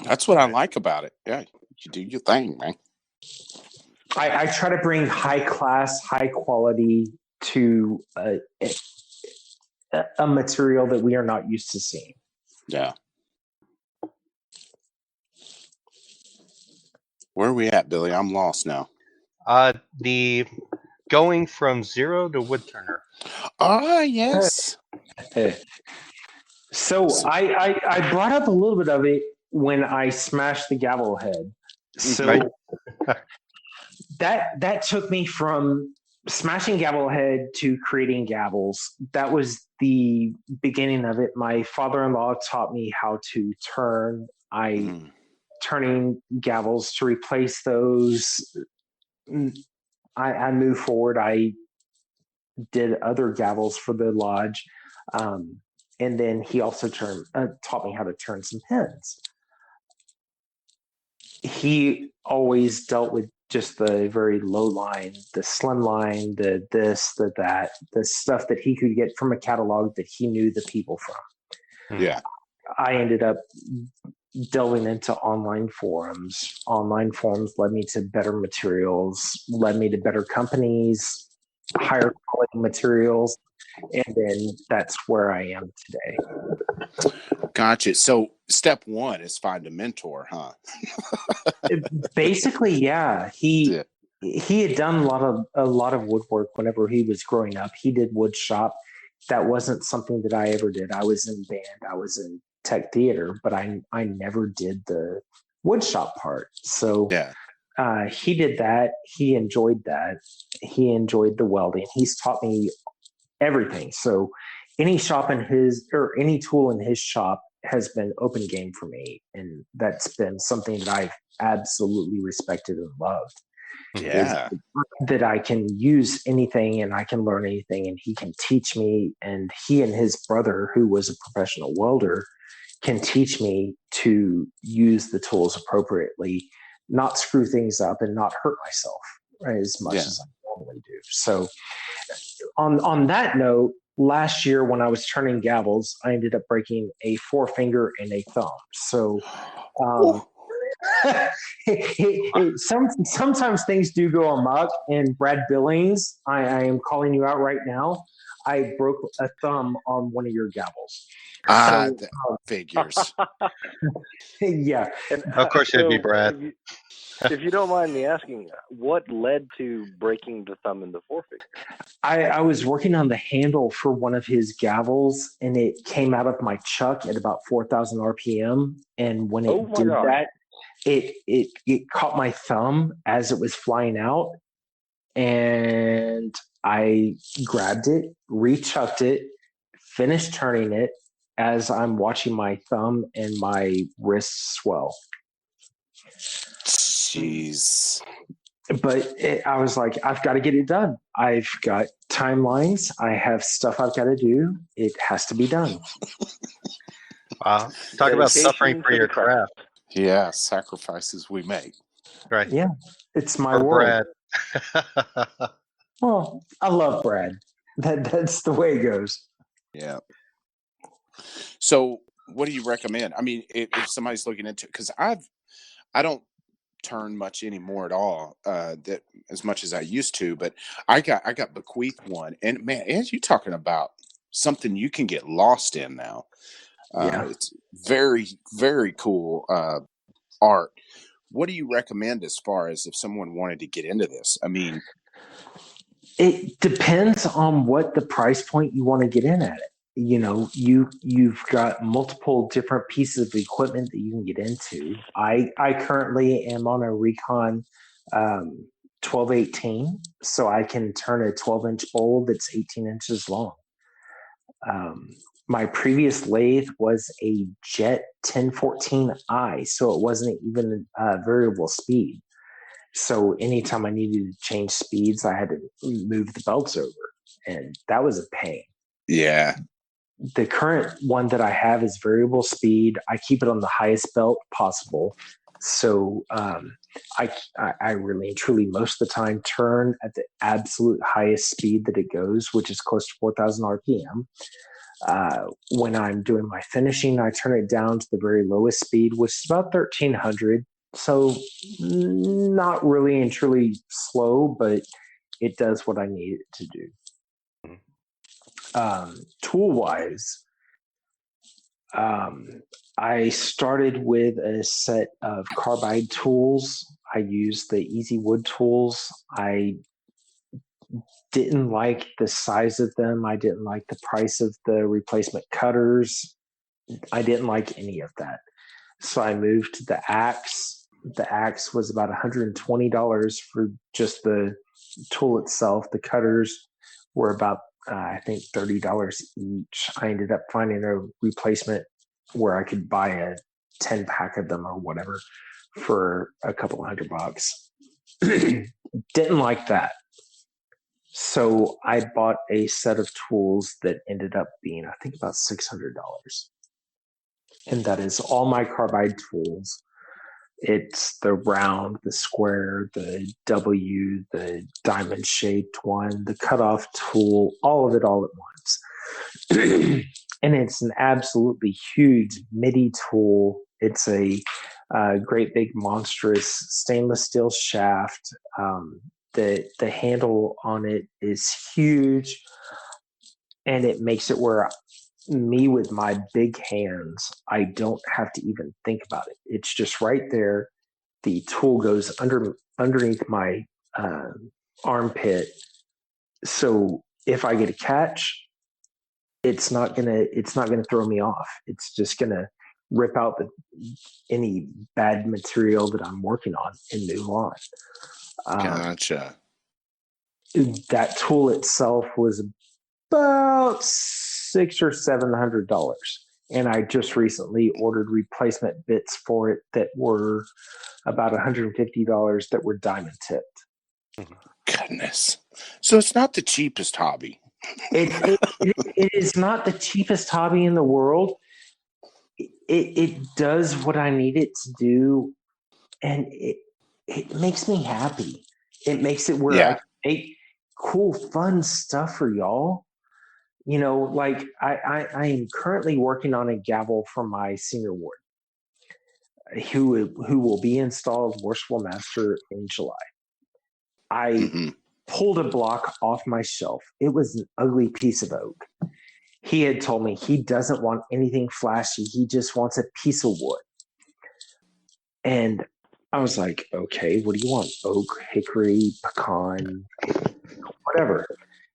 that's what I like about it. Yeah, you do your thing, man. I try to bring high class, high quality to a material that we are not used to seeing. Yeah. Where are we at, Billy? I'm lost now. The going from zero to wood turner. Ah, yes. So I brought up a little bit of it when I smashed the gavel head. So that took me from smashing gavel head to creating gavels. That was the beginning of it. My father-in-law taught me how to turn. Turning gavels to replace those. I moved forward. I did other gavels for the lodge. And then he also taught me how to turn some pins. He always dealt with just the very low line, the slim line, the this, the that, the stuff that he could get from a catalog that he knew the people from. Yeah. I ended up delving into online forums. Online forums led me to better materials, led me to better companies, higher quality materials, and then that's where I am today. Gotcha. So step one is find a mentor, huh? Basically, yeah. He had done a lot of woodwork whenever he was growing up. He did wood shop. That wasn't something that I ever did. I was in band. I was in tech theater, but I never did the wood shop part. So he did that. He enjoyed that. He enjoyed the welding. He's taught me everything. So any shop in his or any tool in his shop has been open game for me, and that's been something that I've absolutely respected and loved. Yeah. That I can use anything and I can learn anything, and he can teach me. And he and his brother, who was a professional welder, can teach me to use the tools appropriately, not screw things up, and not hurt myself as much as I normally do. So on that note, last year when I was turning gavels, I ended up breaking a forefinger and a thumb. So sometimes things do go amok. And Brad Billings, I am calling you out right now. I broke a thumb on one of your gavels. Figures. Yeah. And of course, it'd be Brad. If you don't mind me asking, what led to breaking the thumb and the forefinger? I was working on the handle for one of his gavels, and it came out of my chuck at about 4,000 RPM. And when it did that, it caught my thumb as it was flying out, and I grabbed it, rechucked it, finished turning it as I'm watching my thumb and my wrist swell. Jeez. But I was like, I've got to get it done. I've got timelines. I have stuff I've got to do. It has to be done. Wow. Talk about suffering for your craft. Yeah, sacrifices we make. Right. Yeah, it's my for world. Brad. Well, I love Brad. That's the way it goes. Yeah. So what do you recommend? I mean, if somebody's looking into it, because I don't turn much anymore at all, that as much as I used to, but I got bequeathed one, and man, as you talking about something you can get lost in now. It's very, very cool art. What do you recommend as far as if someone wanted to get into this? I mean, it depends on what the price point you want to get in at it. You know, you've got multiple different pieces of equipment that you can get into. I currently am on a Recon 1218, so I can turn a 12-inch bowl that's 18 inches long. My previous lathe was a Jet 1014i, so it wasn't even variable speed. So anytime I needed to change speeds, I had to move the belts over, and that was a pain. Yeah. The current one that I have is variable speed. I keep it on the highest belt possible. So I really and truly most of the time turn at the absolute highest speed that it goes, which is close to 4,000 RPM. When I'm doing my finishing, I turn it down to the very lowest speed, which is about 1,300. So not really and truly slow, but it does what I need it to do. Tool wise, I started with a set of carbide tools. I used the Easy Wood tools. I didn't like the size of them. I didn't like the price of the replacement cutters. I didn't like any of that. So I moved to the axe. The axe was about $120 for just the tool itself. The cutters were about, I think, $30 each. I ended up finding a replacement where I could buy a 10 pack of them or whatever for a couple $100. Didn't like that. So I bought a set of tools that ended up being, I think, about $600. And that is all my carbide tools. It's the round, the square, the W, the diamond shaped one, the cutoff tool, all of it all at once. And it's an absolutely huge MIDI tool. It's a great big monstrous stainless steel shaft. The handle on it is huge, and it makes it where me with my big hands, I don't have to even think about it. It's just right there. The tool goes underneath my armpit. So if I get a catch, it's not gonna throw me off. It's just gonna rip out any bad material that I'm working on and move on. Gotcha. That tool itself was about $600 or $700, and I just recently ordered replacement bits for it that were about $150 that were diamond tipped. Goodness. So it's not the cheapest hobby. It is not the cheapest hobby in the world. It does what I need it to do, and it makes me happy. It makes it where I can make cool, fun stuff for y'all. You know, like I am currently working on a gavel for my senior ward, who will be installed Worshipful Master in July. I pulled a block off my shelf. It was an ugly piece of oak. He had told me he doesn't want anything flashy. He just wants a piece of wood. And I was like, okay, what do you want? Oak, hickory, pecan, whatever.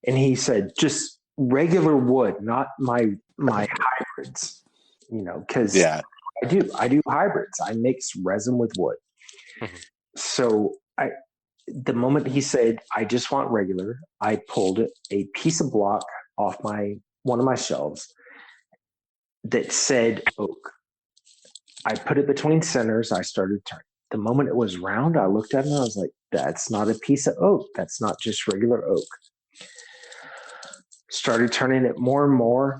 And he said, just regular wood, not my hybrids, you know, because I do hybrids. I mix resin with wood. So the moment he said, I just want regular, I pulled a piece of block off one of my shelves that said oak. I put it between centers. I started turning. The moment it was round, I looked at it and I was like, that's not a piece of oak. That's not just regular oak. Started turning it more and more,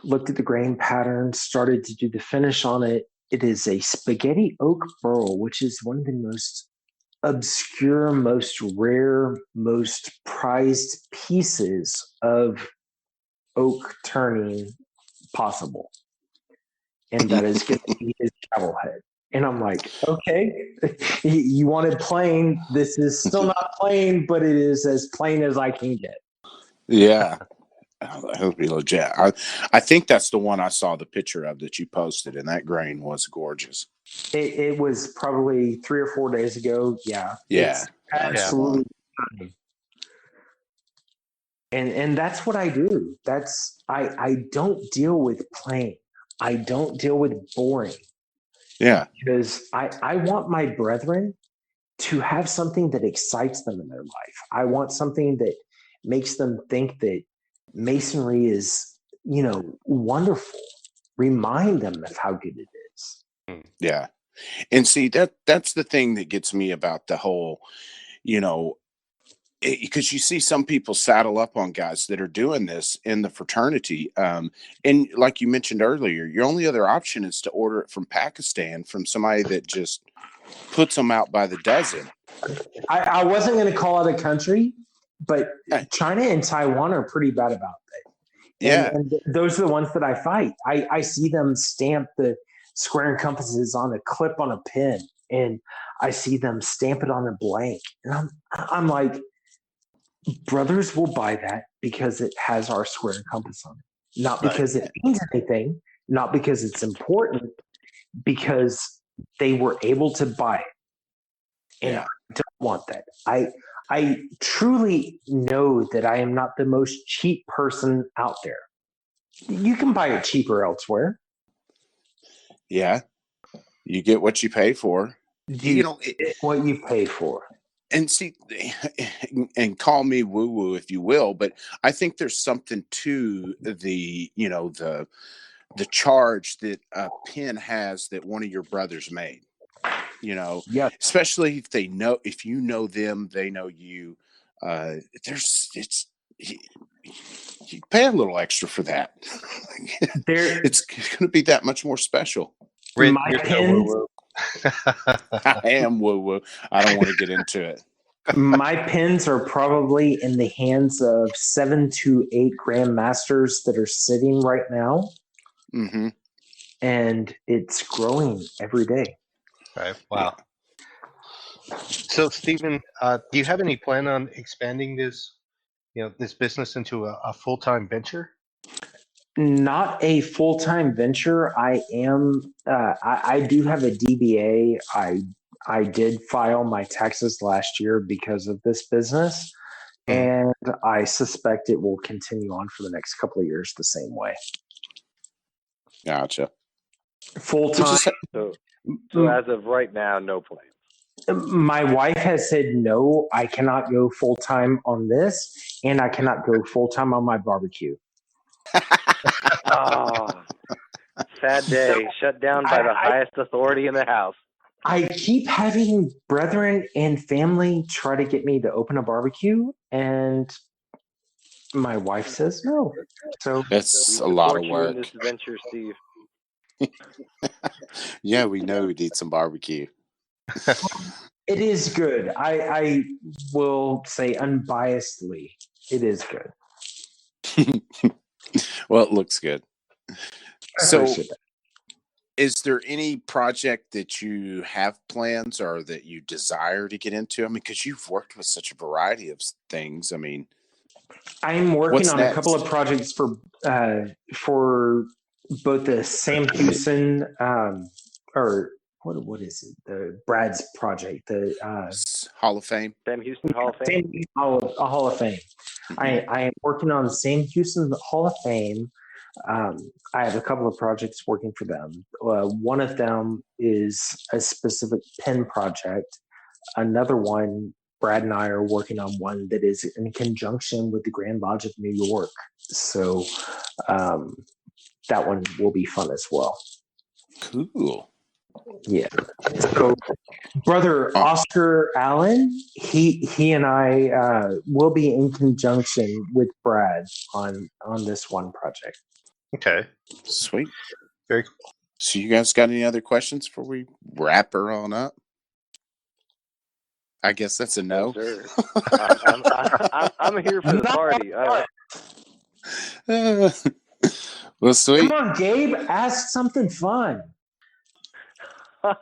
looked at the grain pattern, started to do the finish on it. It is a spaghetti oak burl, which is one of the most obscure, most rare, most prized pieces of oak turning possible. And that is going to be his gavel head. And I'm like, okay, you wanted plain. This is still not plain, but it is as plain as I can get. Yeah. That would be legit. I think that's the one I saw the picture of that you posted, and that grain was gorgeous. It was probably 3 or 4 days ago. Yeah. Yeah. It's absolutely stunning. And that's what I do. I don't deal with plain. I don't deal with boring. Yeah. Because I want my brethren to have something that excites them in their life. I want something that makes them think that Masonry is, you know, wonderful. Remind them of how good it is. Yeah. And see, that's the thing that gets me about the whole, you know, because you see some people saddle up on guys that are doing this in the fraternity. And like you mentioned earlier, your only other option is to order it from Pakistan from somebody that just puts them out by the dozen. I wasn't going to call out a country, but China and Taiwan are pretty bad about it. And those are the ones that I fight. I see them stamp the square and compasses on a clip on a pin. and I see them stamp it on a blank, and I'm like, brothers will buy that because it has our square and compass on it, not because it means anything, not because it's important, because they were able to buy it. And I don't want that. I truly know that I am not the most cheap person out there. You can buy it cheaper elsewhere. Yeah. You get what you pay for. What you pay for. And see, and call me woo-woo if you will, but I think there's something to the charge that a pin has that one of your brothers made. Especially if you know them, they know you. You pay a little extra for that. It's going to be that much more special. My pins. I am woo-woo. I don't want to get into it. My pins are probably in the hands of 7 to 8 grandmasters that are sitting right now. Mm-hmm. And it's growing every day. Right. Wow. Yeah. So, Stephen, do you have any plan on expanding this business into a full-time venture? Not a full-time venture. I am. I do have a DBA. I did file my taxes last year because of this business, and I suspect it will continue on for the next couple of years the same way. Gotcha. Full-time. So as of right now, no plans. My wife has said no. I cannot go full-time on this, and I cannot go full-time on my barbecue. Sad day. Shut down by the highest authority in the house. I keep having brethren and family try to get me to open a barbecue, and my wife says no. So that's a lot of work. In this venture, Steve. Yeah, we know we need some barbecue. It is good. I will say unbiasedly, it is good. Well, it looks good. So, is there any project that you have plans or that you desire to get into? I mean, because you've worked with such a variety of things. I mean, I'm working on a couple of projects for both the Sam Houston or what is it? The Brad's project, the Hall of Fame. Sam Houston Hall of Fame. Hall of Fame. I am working on Sam Houston Hall of Fame. I have a couple of projects working for them. One of them is a specific pen project. Another one, Brad and I are working on one that is in conjunction with the Grand Lodge of New York. So that one will be fun as well. Cool. Yeah. So Brother Oscar Allen, he and I will be in conjunction with Brad on this one project. Okay. Sweet. Very cool. So you guys got any other questions before we wrap her on up? I guess that's a no. Sir. I'm here for the party. Well, sweet. Come on, Gabe. Ask something fun. I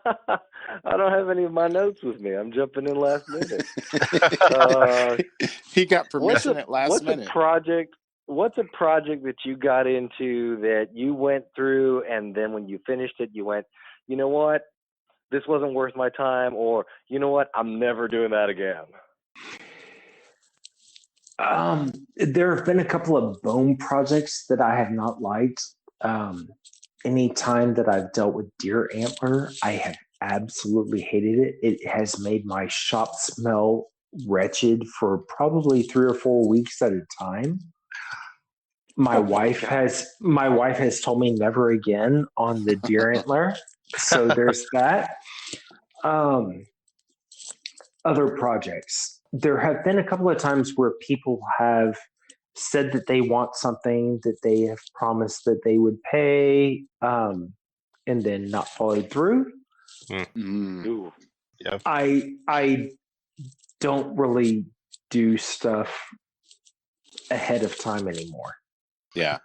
don't have any of my notes with me. I'm jumping in last minute. He got permission at last minute. What's a project that you got into that you went through, and then when you finished it, you went, you know what? This wasn't worth my time, or you know what? I'm never doing that again. There have been a couple of bone projects that I have not liked. Any time that I've dealt with deer antler, I have absolutely hated it. It has made my shop smell wretched for probably 3 or 4 weeks at a time. My wife has told me never again on the deer antler. So there's that. Other projects. There have been a couple of times where people have said that they want something that they have promised that they would pay, and then not followed through. Mm-hmm. Yep. I don't really do stuff ahead of time anymore. Yeah.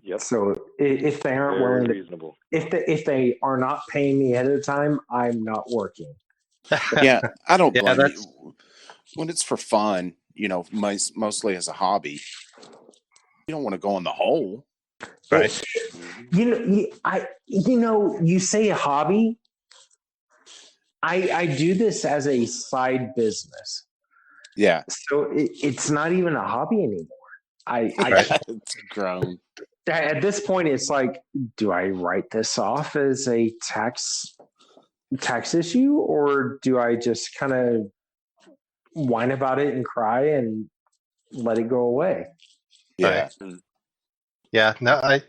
Yep. So if they aren't Very willing to, reasonable. if they are not paying me ahead of time, I'm not working. Yeah, I don't blame that's you. When it's for fun, mostly as a hobby, you don't want to go in the hole. right. You say a hobby. I do this as a side business. Yeah. So it's not even a hobby anymore. It's grown. At this point, it's like, do I write this off as a tax issue, or do I just kind of whine about it and cry and let it go away? Yeah. Right. Yeah. No,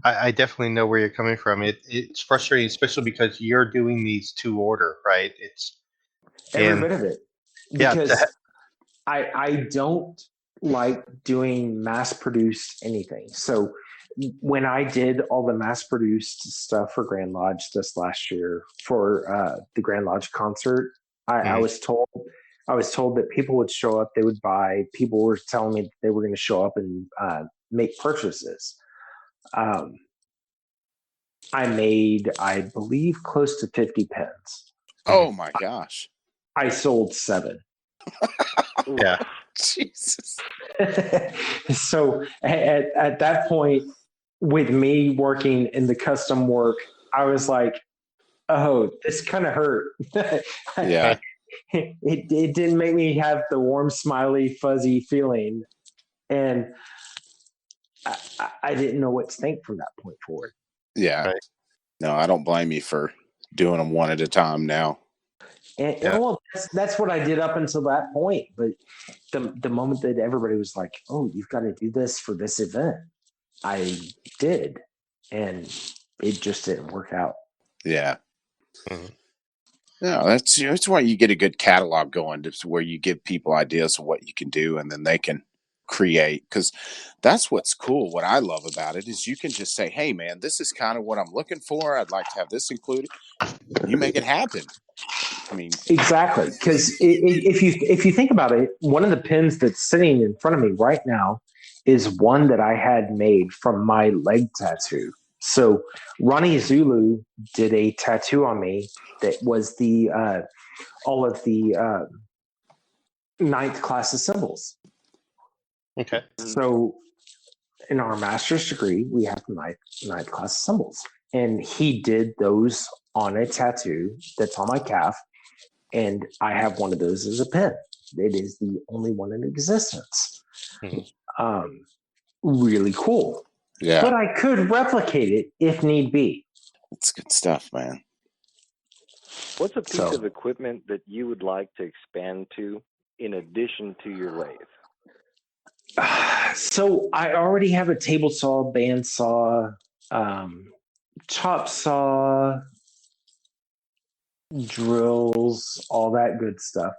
I definitely know where you're coming from. It's frustrating, especially because you're doing these to order, right? It's Every bit of it, yeah, because I don't like doing mass produced anything. So when I did all the mass produced stuff for Grand Lodge this last year for the Grand Lodge concert, I was told that people would show up, they would buy. People were telling me that they were going to show up and make purchases. I made, I believe, close to 50 pens. Oh my gosh. I sold 7. yeah. Jesus. So at that point, with me working in the custom work, I was like, oh, this kind of hurt. Yeah. It didn't make me have the warm, smiley, fuzzy feeling. And I didn't know what to think from that point forward. Yeah. Right. No, I don't blame you for doing them one at a time now. And well, that's what I did up until that point. But the moment that everybody was like, oh, you've got to do this for this event, I did. And it just didn't work out. Yeah. No, that's why you get a good catalog going, to where you give people ideas of what you can do, and then they can create. Because that's what's cool. What I love about it is you can just say, hey man, this is kind of what I'm looking for. I'd like to have this included. You make it happen. I mean, exactly, because if you think about it, one of the pins that's sitting in front of me right now is one that I had made from my leg tattoo. So Ronnie Zulu did a tattoo on me that was the all of the ninth class of symbols. Okay. So in our master's degree, we have ninth class symbols, and he did those on a tattoo that's on my calf. And I have one of those as a pin. It is the only one in existence. Really cool. yeah. But I could replicate it if need be. It's good stuff, man. What's a piece of equipment that you would like to expand to in addition to your lathe? So I already have a table saw, band saw, chop saw, drills, all that good stuff.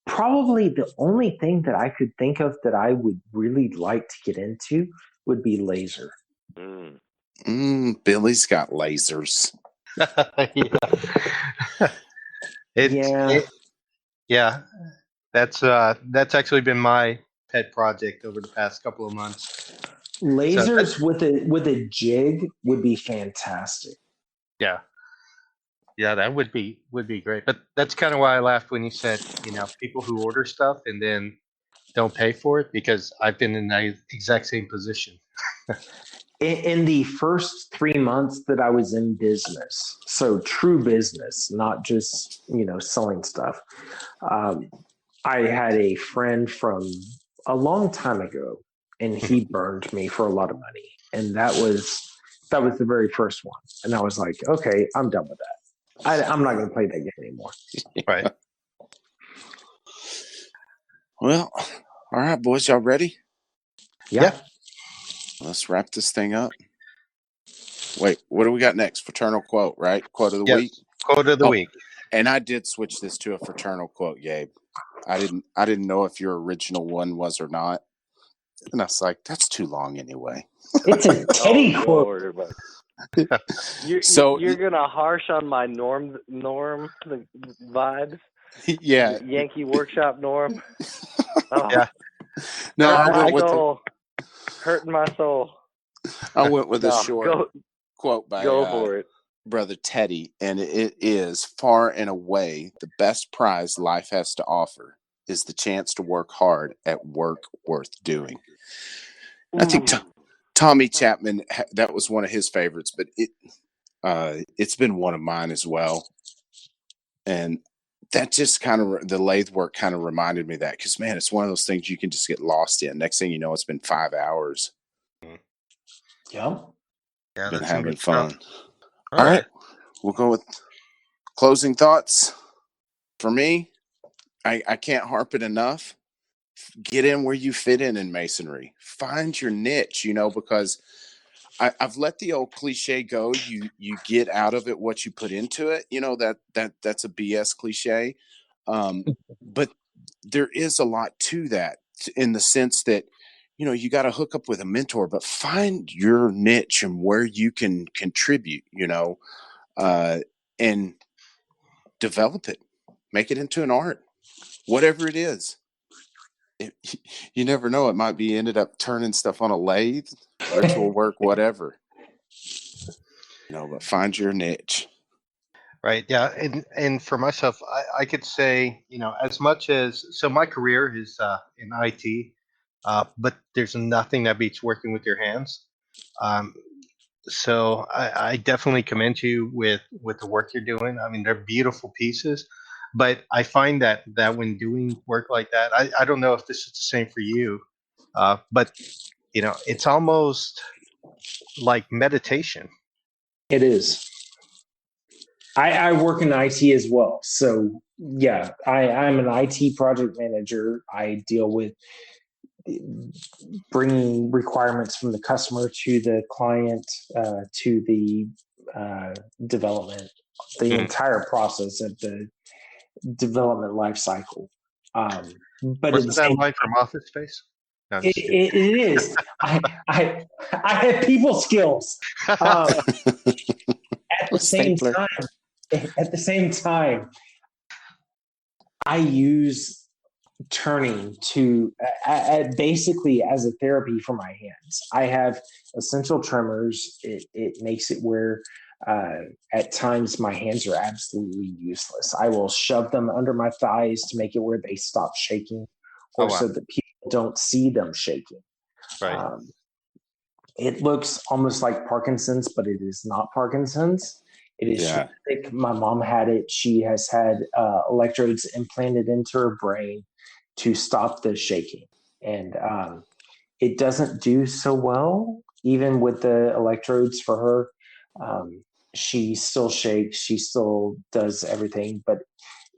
Probably the only thing that I could think of that I would really like to get into would be laser. Billy's got lasers. Yeah. That's actually been my pet project over the past couple of months. Lasers with a jig would be fantastic. Yeah, that would be great. But that's kind of why I laughed when you said, people who order stuff and then don't pay for it, because I've been in the exact same position. In the first 3 months that I was in business, so true business, not just selling stuff, I had a friend from a long time ago, and he burned me for a lot of money, and that was the very first one, and I was like, okay, I'm done with that. I'm not going to play that game anymore. Right. Well, all right, boys, y'all ready? Yeah. Let's wrap this thing up. Wait, what do we got next? Fraternal quote, right? Quote of the week? Quote of the week. And I did switch this to a fraternal quote, Gabe. I didn't know if your original one was or not. And I was like, that's too long anyway. It's a Teddy quote. You're gonna harsh on my Norm the vibes. Yeah, Yankee Workshop Norm. Oh. Yeah. No, hurting my soul. I went with a No, short quote by go for it. Brother Teddy, and it is far and away the best prize life has to offer is the chance to work hard at work worth doing. I think Tommy Chapman, that was one of his favorites, but it's been one of mine as well. And that just kind of, the lathe work kind of reminded me of that, because, man, it's one of those things you can just get lost in. Next thing you know, it's been 5 hours. Yeah. Been having fun. All right. We'll go with closing thoughts. For me, I can't harp it enough. Get in where you fit in Masonry. Find your niche, because I've let the old cliche go. You get out of it what you put into it. That's a BS cliche. But there is a lot to that, in the sense that, you got to hook up with a mentor, but find your niche and where you can contribute, and develop it, make it into an art, whatever it is. You never know. It might be ended up turning stuff on a lathe, ritual work, whatever. But find your niche. Right. Yeah. And for myself, I could say, as much as, so my career is in IT, but there's nothing that beats working with your hands. So I definitely commend you with the work you're doing. I mean, they're beautiful pieces, but I find that when doing work like that, I don't know if this is the same for you, but it's almost like meditation. It is. I work in IT as well. So yeah, I'm an IT project manager. I deal with bringing requirements from the customer to the client, to the development, the entire process of the development life cycle. But Wasn't that Mike from Office Space? No, I'm just kidding. it is. I have people skills. At the same time, I use turning to basically as a therapy for my hands. I have essential tremors. It makes it where at times my hands are absolutely useless. I will shove them under my thighs to make it where they stop shaking, or so that people don't see them shaking. Right. It looks almost like Parkinson's, but it is not Parkinson's. It is genetic. My mom had it. She has had electrodes implanted into her brain to stop the shaking. And it doesn't do so well, even with the electrodes for her. She still shakes. She still does everything, but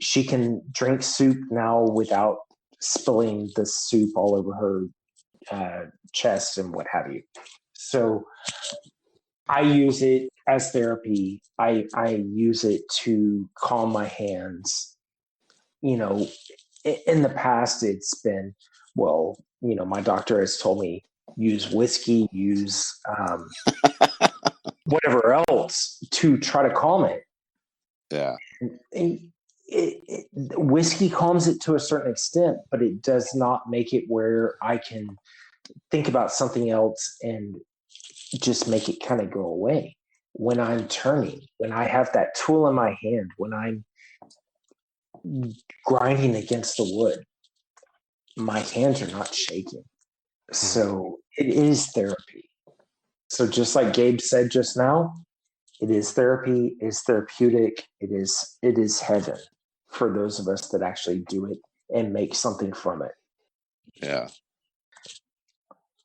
she can drink soup now without spilling the soup all over her chest and what have you. So I use it as therapy. I use it to calm my hands. In the past, it's been, my doctor has told me use whiskey, use whatever else to try to calm it. Yeah. Whiskey calms it to a certain extent, but it does not make it where I can think about something else and just make it kind of go away. When I'm turning, when I have that tool in my hand, when I'm grinding against the wood, my hands are not shaking. So it is therapy. So just like Gabe said just now, it is therapy, it's therapeutic, it is heaven for those of us that actually do it and make something from it. Yeah.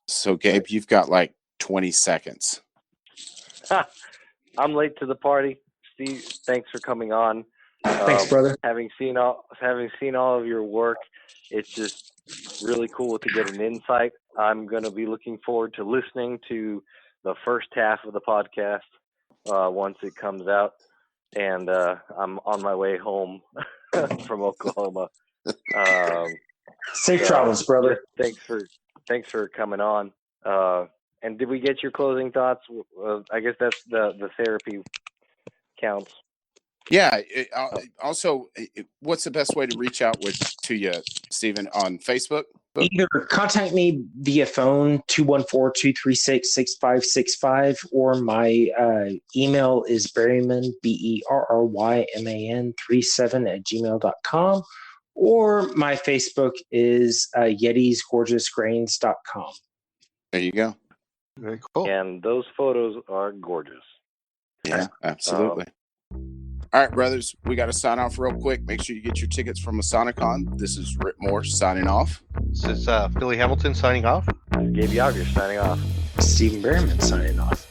So Gabe, you've got like 20 seconds. I'm late to the party. Steve, thanks for coming on. Thanks, brother. Having seen all of your work, it's just really cool to get an insight. I'm going to be looking forward to listening to the first half of the podcast once it comes out, and I'm on my way home from Oklahoma. Safe travels, brother. Thanks for coming on. And did we get your closing thoughts? I guess that's the therapy counts. Yeah. Also, what's the best way to reach out to you, Stephen, on Facebook? Either contact me via phone 214-236-6565, or my email is Berryman, BERRYMAN 37@gmail.com, or my Facebook is yetisgorgeousgrains.com. There you go. Very cool. And those photos are gorgeous. Yeah, absolutely. All right, brothers, we got to sign off real quick. Make sure you get your tickets from Masonicon. This is Rhit Moore signing off. This is Billy Hamilton signing off. Gabe Jagush signing off. Stephen Berryman signing off.